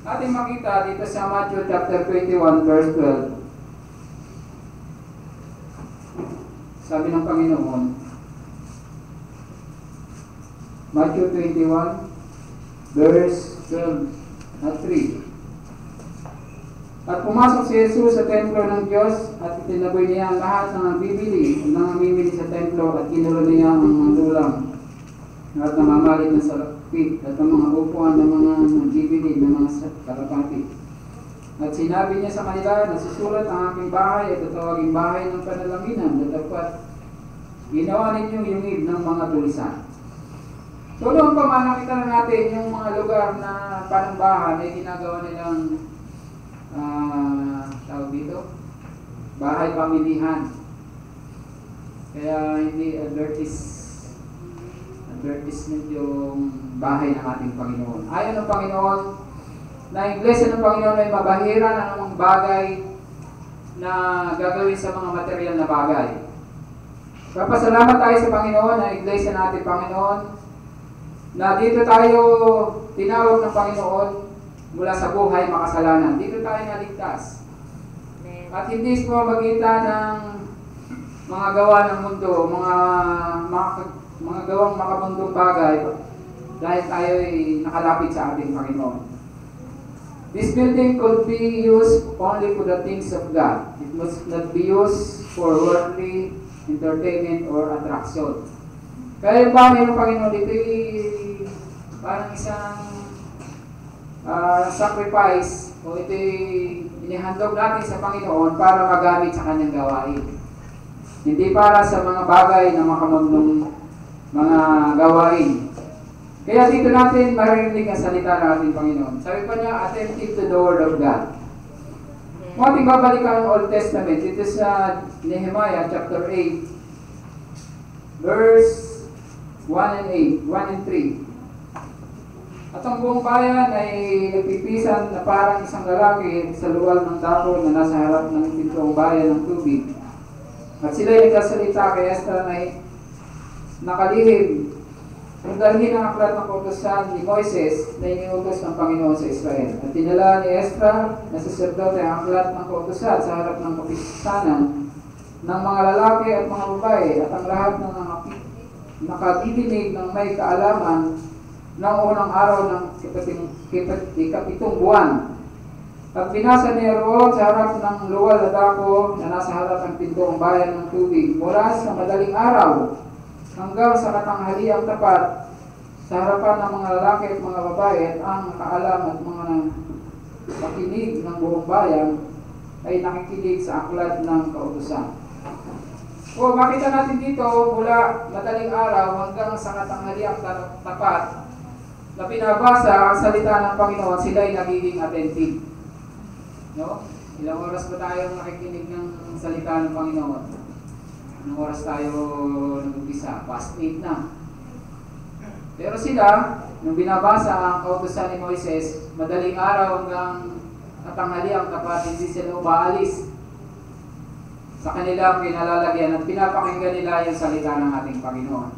Ating makita dito sa Matthew chapter 21 verse 12. Sabi ng Panginoon, Matthew 21 verse 12 at 3. At pumasok si Jesus sa templo ng Diyos at itinaboy niya ang lahat ng namimili sa templo at kinulo niya ang mga tulang at namamalit na salapit at ang mga upuan ng mga nagbibili ng mga kalapati. At sinabi niya sa kanila, nasusulat ang aking bahay at tatawaging bahay ng panalangin dapat ginawa ninyo yung ib ng mga tulisan. So noon pa man nakita na natin yung mga lugar na panambahan ay ginagawa nilang tawag dito, bahay pamilihan. Kaya hindi advertisement yung bahay ng ating Panginoon. Ayon ng Panginoon, na iglesia ng Panginoon ay mabahira ng mga bagay na gagawin sa mga material na bagay. Papasalamat tayo sa Panginoon, na iglesia natin, Panginoon, na dito tayo tinawag ng Panginoon mula sa buhay makasalanan. Dito tayo naligtas. At hindi sa pamamagitan ng mga gawa ng mundo, mga gawang makamundong bagay, dahil tayo ay nakalapit sa ating Panginoon. This building could be used only for the things of God. It must not be used for worldly entertainment or attraction. Kaya yung bahay ng Panginoon, ito ay parang isang sacrifice, o ito ay inihandog natin sa Panginoon para magamit sa kanyang gawain. Hindi para sa mga bagay na makamundong mga gawain. Kaya dito natin maririnig ang salita ng ating Panginoon. Sabi pa niya, attentive to the Word of God. Kung ating babalikan ang Old Testament, ito sa Nehemiah chapter 8, verse 1 and 3. At ang buong bayan ay nagpipisan na parang isang lalaki sa luwal ng dako na nasa harap ng pintong bayan ng tubig. At sila ay nagsasalita kay Esdras na nakalihim kung dalhin ang aklat ng kautusan ni Moises na iniutos ng Panginoon sa Israel. At tinala ni Esdras na saserdote ang aklat ng kautusan sa harap ng kapisanan ng mga lalaki at mga babae at ang lahat ng nakadidinig ng may kaalaman ng unang araw ng ikapitong buwan. At binasa ni Aaron sa harap ng luwal na dako na nasa harap ng pintong bayan ng tubig mula sa madaling araw hanggang sa katanghaliang tapat sa harapan ng mga lalaki at mga babae at ang nakaalam at mga makinig ng buong bayan ay nakikinig sa aklat ng kautusan. O makita natin dito mula madaling araw hanggang sa katanghaliang tapat na pinabasa ang salita ng Panginoon, sila ay nagiging attentive. No? Ilang oras ba tayo nakikinig ng salita ng Panginoon? Anong oras tayo nag-umpisa? Past 8 na. Pero sila, nung binabasa ang kautusan ni Moises, madaling araw hanggang katanghaliang tapat, hindi sila umaalis sa kanilang pinalalagyan at pinapakinggan nila yung salita ng ating Panginoon.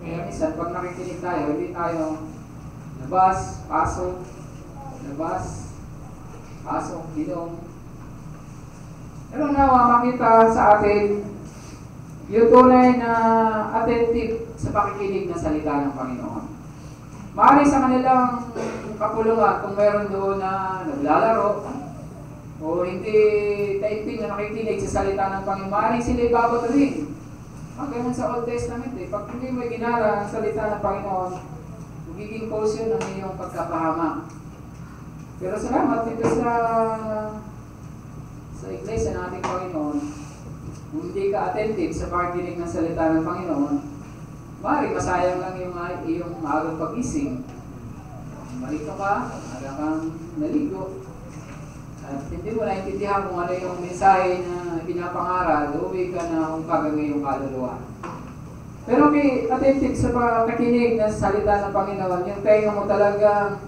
Kaya minsan, pag nakikinig tayo, hindi tayo labas, pasok, inom. Pero nawa makita sa atin yung tunay na attentive sa pakikinig ng salita ng Panginoon. Maaari sa kanilang kapulungan kung meron doon na naglalaro o hindi taimtim na nakikinig sa salita ng Panginoon, maaari sila ibabato rin. Ang ganun sa Old Testament pag hindi mo ginala ang salita ng Panginoon, magiging cause yun ang iyong pagkapahamak. Pero salamat dito sa iglesia ng ating Panginoon, kung hindi ka attentive sa pakikinig ng salita ng Panginoon, maaari masayang lang iyong maagang pag-ising. Malito ka, aga kang naligo, at hindi mo naintindihan kung ano yung mensahe na pinapangaral, uwi ka na umpagang iyong kaluluwa. Pero may attentive sa pakikinig ng salita ng Panginoon, yung tenga mo talagang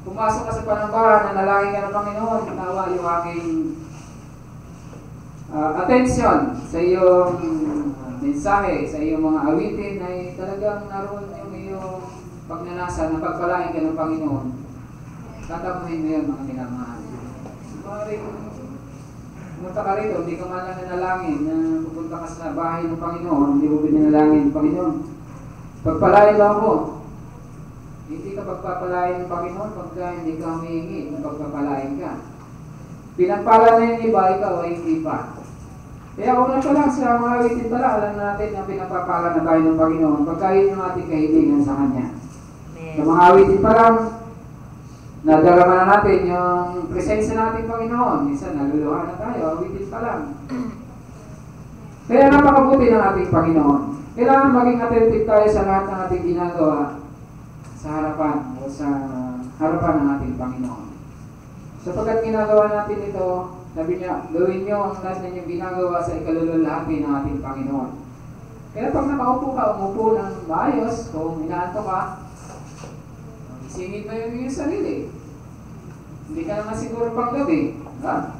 pumasok ka sa panambahan, nanalangin ka ng Panginoon, nawa yung aking attention sa iyong mensahe, sa iyong mga awitin ay talagang naroon yung iyong pagnanasa na pagpalain ka ng Panginoon. Tatamuhin mo yun, mga minamahal. Maaaring pumunta ka rito, hindi ka man lang nanalangin na pupunta ka sa bahay ng Panginoon, hindi mo binanalangin ng Panginoon. Pagpalain lang mo. Hindi ka pagpapalain ng Panginoon pagka hindi ka humihingi na pagpapalain ka. Pinagpala na yung iba, ikaw ay hindi pa. Kaya una pa lang sa mga awitin pala, alam natin na pinagpapala na tayo ng Panginoon pagka yun yung ating kahilingan sa Kanya. Sa mga awitin pa lang, nadarama na natin yung presensya natin Panginoon. Minsan naluluhan na tayo, awitin pa lang. Kaya napakabuti ng ating Panginoon. Kailangan maging attentive tayo sa lahat ng ating ginagawa sa harapan o sa harapan ng ating Panginoon. Sapagkat ginagawa natin ito, sabi niya, gawin niyo ang lahat ninyong ginagawa sa ikalululhati ng ating Panginoon. Kaya pag nakaupo ka, umupo ng maayos, kung inaanto ka, isingin mo yung iyong sarili. Hindi ka naman siguro pang gabi. Ha?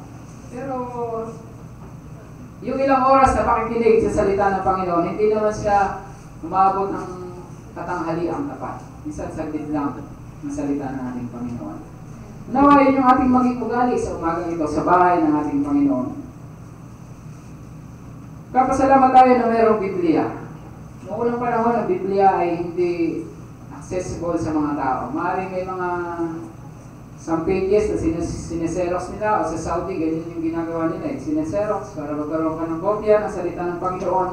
Pero yung ilang oras na pakikinig sa salita ng Panginoon, hindi naman siya umabot ng katanghaliang tapat. Isang saglit lang ng salita ng ating Panginoon. Nawa yun yung ating maging ugali sa umagang ito sa bahay ng ating Panginoon. Kapasalamat tayo na mayroong Biblia. Noong unang panahon, ang Biblia ay hindi accessible sa mga tao. Maaaring may mga some pages na sineserox nila o sa Saudi, ganyan yung ginagawa nila eh. Sineserox para magkaroon ka ng kopya ng salita ng Panginoon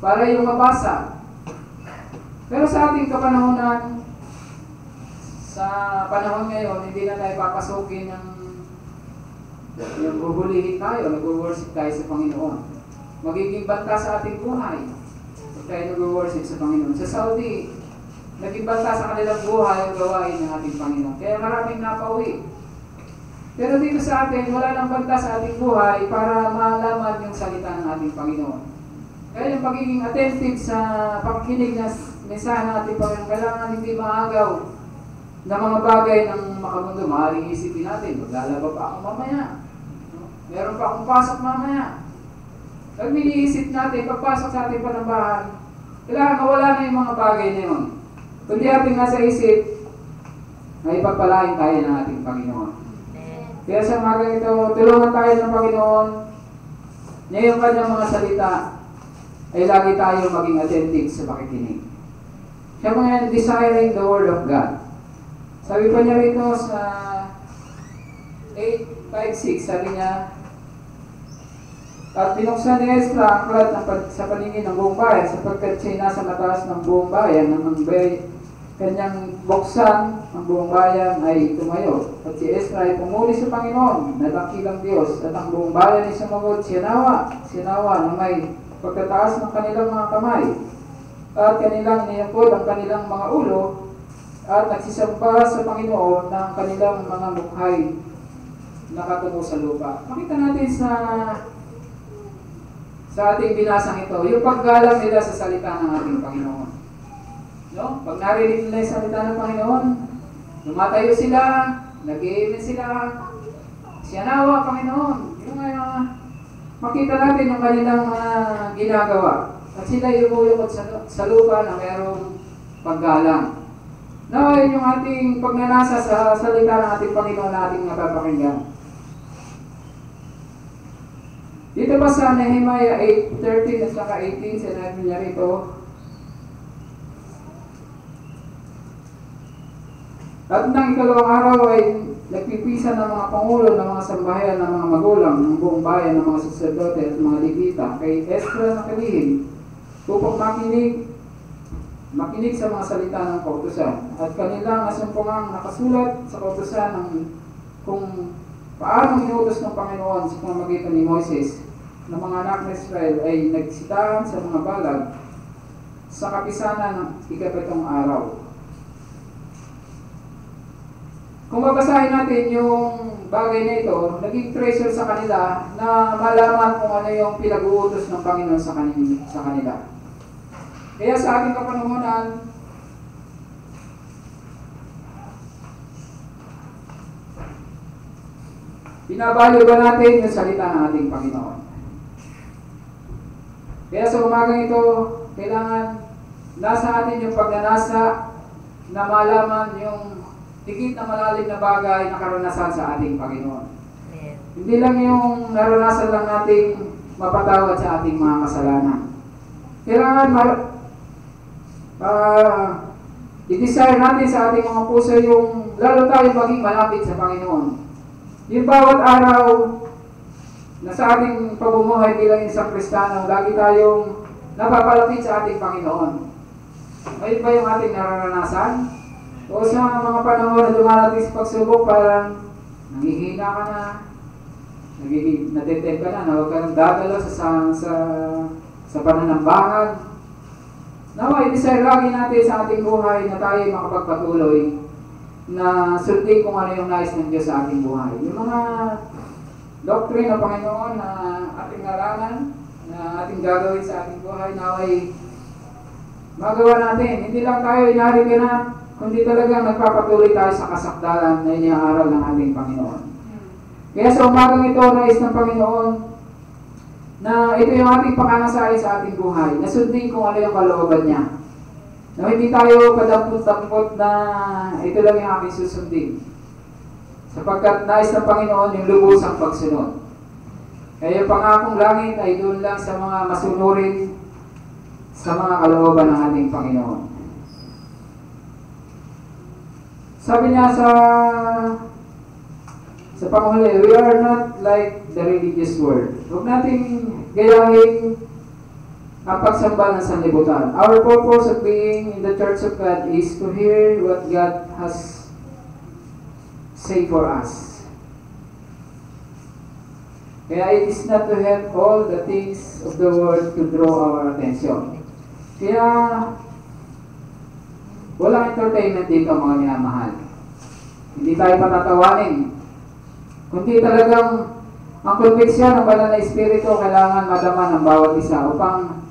para yung mabasa. Pero sa ating kapanahonan, sa panahon ngayon, hindi na tayo papasukin ng yung bubulihin tayo, nag-worship tayo sa Panginoon. Magiging banta sa ating buhay pag tayo nag-worship sa Panginoon. Sa Saudi, naging banta sa kanilang buhay ang gawain ng ating Panginoon. Kaya maraming napauwi. Pero dito sa atin, wala nang banta sa ating buhay para malaman yung salita ng ating Panginoon. Kaya yung pagiging attentive sa pakikinig ng mensahe ng ating Panginoon, kailangan hindi maagaw na mga bagay ng makamundo. Maaaring isipin natin, maglalaba pa ako mamaya. Meron pa akong pasok mamaya. Pag miniisip natin, pagpasok sa ating panambahan, kailangan mawala na yung mga bagay na yun. Kundi ating nasa isip, ay pagpalain tayo ng ating Panginoon. Kaya sa umagang ito, tulungan tayo ng Panginoon na yung kanyang mga salita ay lagi tayo maging attentive sa pakikinig. Siya po yan, desiring the Word of God. Sabi pa niya rito sa 8:5-6, sabi niya, at binuksan ni Ezra ang aklat sa paningin ng buong bayan sapagkat siya'y nasa mataas ng buong bayan nang kanyang buksan ang buong bayan ay tumayo. At si Ezra ay pumuli sa Panginoon na dakilang Diyos at ang buong bayan ay sumagot, sinawa na may pagkataas ng kanilang mga kamay at kanilang niyakod ang kanilang mga ulo at nagsisamba sa Panginoon ng kanilang mga mukhay nakatungo sa lupa. Makita natin sa ating binasang ito, yung paggalang nila sa salita ng ating Panginoon. No? Pag narinig nila yung salita ng Panginoon, lumatayo sila, nag-i-amen sila, siyanawa, Panginoon. Yung makita natin yung kanilang ginagawa. At sila yumuyukot sa lupa na mayroong paggalang. No, yun yung ating pagnanasa sa salita ng ating Panginoon na ating napapakinggan. Dito pa sa Nehemiah 8:13 at saka 18, sinabi niya rito, at nang ikalawang araw ay nagpipisa ng mga pangulo ng mga sambahayan ng mga magulang ng buong bayan ng mga saserdote at mga Levita kay Ezra na kalihim upang makinig sa mga salita ng kautusan at kanilang asumpungang nakasulat sa kautusan ng kung paano inutos ng Panginoon sa pamamagitan ni Moises na mga anak ng Israel ay nagsitahan sa mga balag sa kapisanan ng ikapitong araw. Kung babasahin natin yung bagay na ito, naging treasure sa kanila na malaman kung ano yung pinag-uutos ng Panginoon sa kanila. Kaya sa ating kapanahonan, binabalyo ba natin yung salita ng ating Panginoon? Kaya sa umagang ito, kailangan nasa atin yung pagnanasa na malaman yung higit na malalim na bagay na karanasan sa ating Panginoon. Amen. Hindi lang yung naranasan lang nating mapatawad sa ating mga kasalanan. Kailangan i-desire natin sa ating mga puso yung lalo tayo maging malapit sa Panginoon. Yung bawat araw na sa ating pamumuhay bilang isang Kristiyano, lagi tayong napapalapit sa ating Panginoon. Ngayon ba yung ating naranasan? O sa mga panahon na dumarating sa pagsubok, parang nangihina ka na, natetempt ka na, na huwag ka nang dadalo sa pananambangan. Nawa, i-desire lagi natin sa ating buhay na tayo makapagpatuloy na sundin kung ano yung nais ng Diyos sa ating buhay. Yung mga doctrine ng Panginoon na ating naraman, na ating gagawin sa ating buhay, naway magawa natin. Hindi lang tayo inariganap, kundi talagang nagpapatuloy tayo sa kasakdalan na iniaaral ng ating Panginoon. Kaya sa umagang ito, nais ng Panginoon na ito yung ating pakangasahin sa ating buhay, na sundin kung ano yung kalooban niya. Na hindi tayo padampot-dampot na ito lang yung aking susundin. Sapagkat nais ng Panginoon yung lubusang pagsunod. Kaya yung pangakong langit ay doon lang sa mga masunurin sa mga kalooban ng ating Panginoon. Sabi niya sa panghuli, we are not like the religious world. Huwag nating gayahin ang pagsamba ng sanlibutan. Our purpose of being in the Church of God is to hear what God has say for us. Kaya it is not to have all the things of the world to draw our attention. Kaya walang entertainment dito mga minamahal. Hindi tayo patatawanin. Kundi talagang ang conviction ng banal na espiritu kailangan madama ng bawat isa upang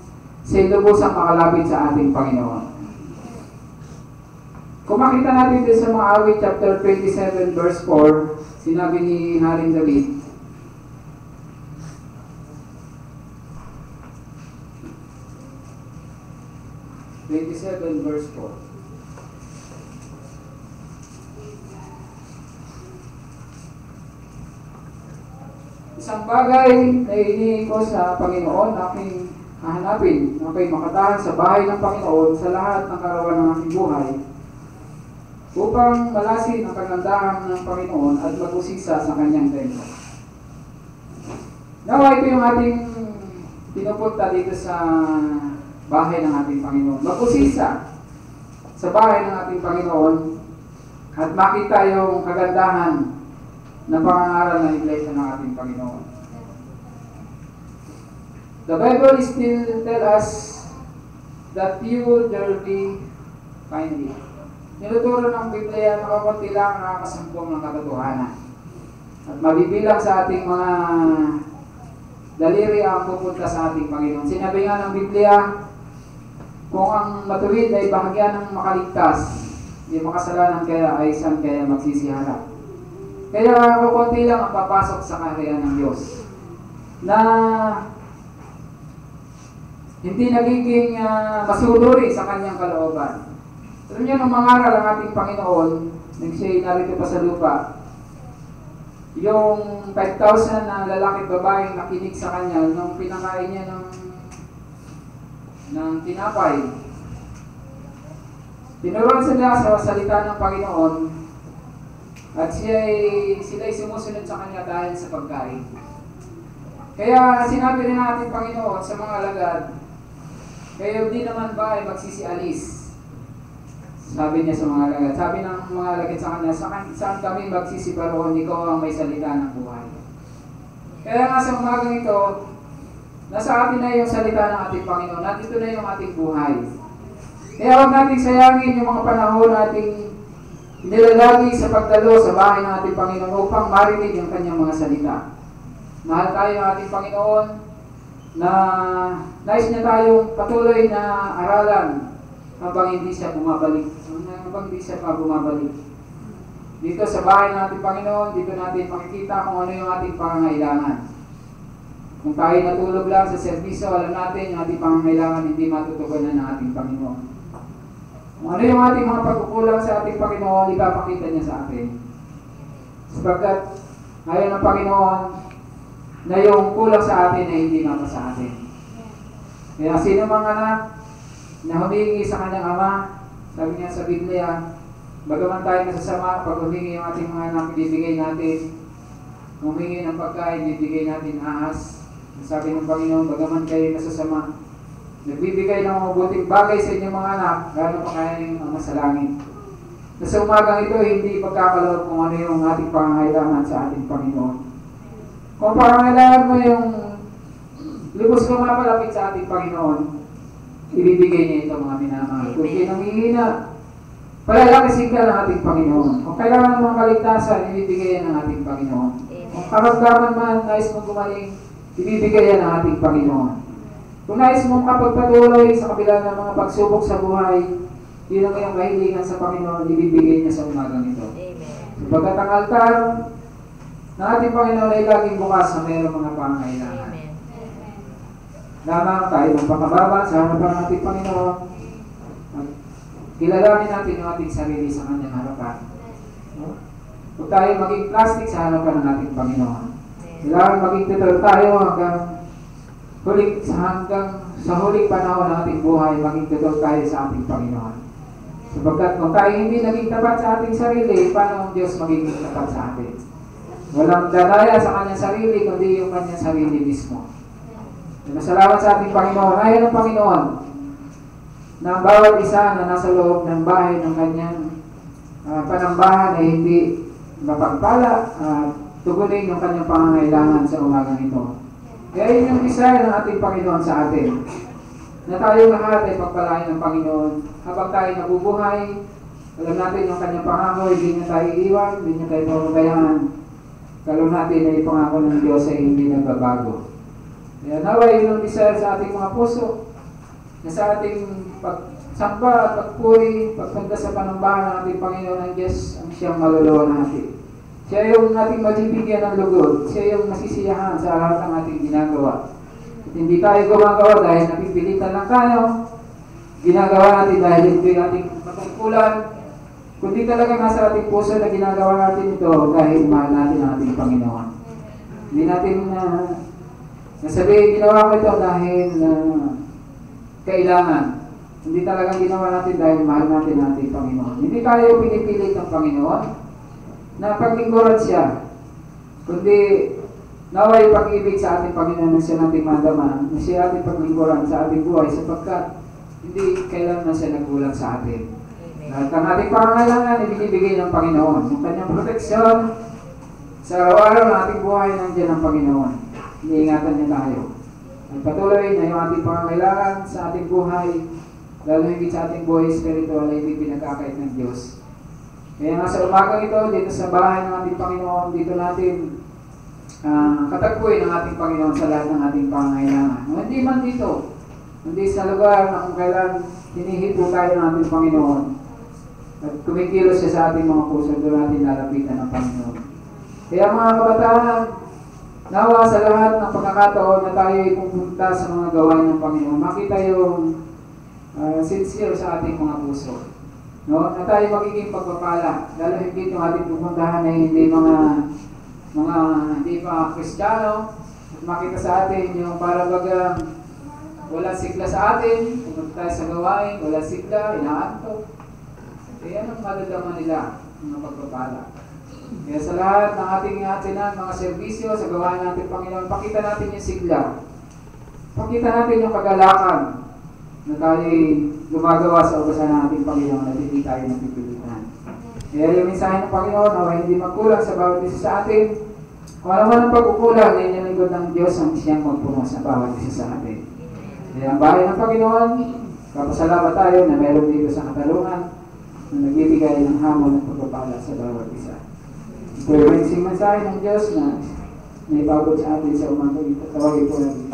sa lubusang makalapit sa ating Panginoon. Kung makita natin dito sa mga awit chapter 27 verse 4, sinabi ni Haring David, verse 4. Isang bagay na hinihingi ko sa Panginoon, aking hahanapin, aking makatahan sa bahay ng Panginoon sa lahat ng karawan ng aking buhay, upang malasin ang kagandahan ng Panginoon at mag-usisa sa kanyang templo. Nawa ito yung ating pinupunta dito sa bahay ng ating Panginoon. Mag-usisa sa bahay ng ating Panginoon at makita yung kagandahan na pangangaral ng iglesia ng ating Panginoon. The Bible still tell us that you will dearly kindly. Niluturo ng Biblia na kakunti lang ang nakakasampung ng katotohanan. At mabibilang sa ating mga daliri ang pupunta sa ating Panginoon. Sinabi nga ng Biblia, kung ang matuwid ay bahagya ng makaligtas, yung makasalanan kaya ay saan kaya magsisiharap. Kaya kukunti lang ang papasok sa kaharian ng Diyos na hindi nagiging masuluri sa kanyang kalooban. Alam niyo, nung mangaral ang ating Panginoon, nang siya'y narito pa sa lupa, yung 5,000 na lalaki at babaeng nakinig sa kanya nung pinakain niya ng tinapay. Tinuruan sila sa salita ng Panginoon at sila'y sumusunod sa kanya dahil sa pagkain. Kaya sinabi rin natin Panginoon sa mga alagad, kayo di naman ba ay magsisialis? Sabi niya sa mga alagad. Sabi ng mga alagad sa kanya, saan kami magsisiparoon, ikaw ang may salita ng buhay. Kaya nga sa umagang ito, nasa atin na yung salita ng ating Panginoon, nandito na yung ating buhay. Kaya huwag natin sayangin yung mga panahon nating nilalagi sa pagdalo sa bahay ng ating Panginoon upang marinig yung kanyang mga salita. Mahal tayo ng ating Panginoon na nais niya tayong patuloy na aralan habang hindi siya bumabalik. Habang hindi siya pa bumabalik. Dito sa bahay ng ating Panginoon, dito natin makikita kung ano yung ating pangangailangan. Kung tayo natulog lang sa serbisyo, alam natin yung ating pangangailangan hindi matutugunan ng ating Panginoon. Kung ano yung ating mga pagkukulang sa ating Panginoon, ipapakita niya sa atin. Sapagkat ayaw ng Panginoon na yung kulang sa atin ay hindi mapa sa atin. Kaya sino mang anak na humingi sa kanyang ama, sabi niya sa Biblia, bagaman tayo nasasama, pag humingi yung ating mga anak, ibibigay natin. Humingi ng pagkain, ibibigay natin ahas. Sabi ng Panginoon, bagaman kayo nasasama, nagbibigay ng mabuting bagay sa inyong mga anak, gano'n pa kaya yung ama sa langit. Sa umagang ito, hindi pagkakaloob kung ano yung ating pangangailangan sa ating Panginoon. Kung pangangailangan mo yung lubos kang mapalapit sa ating Panginoon, ibibigay niya ito mga minamahal. Kung hindi nanghihina, palalakisin ka ng ating Panginoon. Kung kailangan ng mga kaligtasan, ibibigay yan ng ating Panginoon. Kung karamdaman man, nais mong gumaling, ibibigay yan ng ating Panginoon. Kung nais mong kapagpatuloy sa kabila ng mga pagsubok sa buhay, yun ang iyong kahilingan sa Panginoon, ibibigay niya sa umagang ito. Sapagkat ang altar ng ating Panginoon ay laging bukas na mayroong mga pangangailangan. lamang tayo ng pakababa sa harapan ng ating Panginoon. At kilalanin natin yung ating sarili sa kanyang harapan. No? Huwag tayo maging plastic sa harapan ng ating Panginoon. Kailangan maging totoo tayo hanggang sa huling panahon ng ating buhay, maging totoo tayo sa ating Panginoon. Sapagkat kung tayo hindi naging tapat sa ating sarili, paano ang Diyos magiging tapat sa atin? Walang dadaya sa kanyang sarili, kundi yung kanyang sarili mismo. Masalamat sa ating Panginoon. Ayon ng Panginoon na ang bawat isa na nasa loob ng bahay ng kanyang panambahan ay hindi mapagpala at tugunin yung kanyang pangangailangan sa umagang ito. Kaya yun yung isa ng ating Panginoon sa atin. Na tayong lahat ay pagpalain ng Panginoon. Habang tayo nabubuhay, alam natin yung kanyang pangako, hindi niya tayo iiwan, hindi niya tayo pababayaan. Kalong natin ay pangako ng Diyos ay hindi nagbabago. Kaya naway yun ang desire sa ating mga puso, na sa ating pagsamba at pagpuri, pagpunta sa panambahan ng ating Panginoon ng Diyos, ang siyang maluluwa natin. Siya yung ating magbibigyan ng lugod, siya yung masisiyahan sa lahat ng ating ginagawa. At hindi tayo gumagawa dahil napipilitan lang tayo, ginagawa natin dahil ito yung ating matungkulan, kundi talaga nasa ating puso na ginagawa natin ito dahil mahal natin ang ating Panginoon. Hindi natin nasabihin, ginawa ko ito dahil kailangan. Hindi talaga ginawa natin dahil mahal natin ang ating Panginoon. Hindi tayo pinipilit ng Panginoon na paglingkuran siya, kundi naway pag-ibig sa ating Panginoon na siya nating madama, na siya ating paglingkuran sa ating buhay sapagkat hindi kailanman siya nagkulang sa atin. At ang ating pangangailangan ibinibigay ng Panginoon. Yung kanyang proteksyon sa araw-araw ng ating buhay nandiyan ng Panginoon. Iniingatan niya tayo. At patuloy na yung ating pangangailangan sa ating buhay, lalo higit sa ating buhay spiritual ay hindi pinagkakait ng Diyos. Kaya nga sa umagang ito, dito sa bahay ng ating Panginoon, dito natin katagpuin ang ating Panginoon sa lahat ng ating pangangailangan. Hindi man dito, hindi sa lugar na kung kailan hinihipo tayo ng ating Panginoon at kumikilos siya sa ating mga puso, doon natin lalapitan ng Panginoon. Kaya mga kabataan, nawa sa lahat ng pagkakataon na tayo ay pupunta sa mga gawain ng Panginoon, makita yung sincere sa ating mga puso. No? Na tayo magiging pagpapala, lalo higit yung ating pupuntahan ay hindi hindi pa Kristiyano, at makita sa atin yung para bagang wala sigla sa atin, pumunta tayo sa gawain, wala sigla, inaantok. Kaya anong madadama nila, mga pagpapala. Kaya sa lahat ng ating mga serbisyo, sa gawain natin Panginoon, pakita natin yung sigla. Pakita natin yung kagalakan na tayo gumagawa sa ubasan ng ating Panginoon at hindi tayo napipilitan. Kaya yung mensahe ng Panginoon na hindi magkulang sa bawat isa sa atin. Kung ano man ang pagkukulang, yan yung lingkod ng Diyos ang siyang magpuno sa bawat isa sa atin. Kaya ang bahay ng Panginoon, kapasalamat tayo na meron dito sa Katalungan na nagbibigay ng hamon at pagpapala sa bawat isa. Ito yung mensahe ng Diyos na naipabot sa atin sa umagang ito. Tawagin po natin.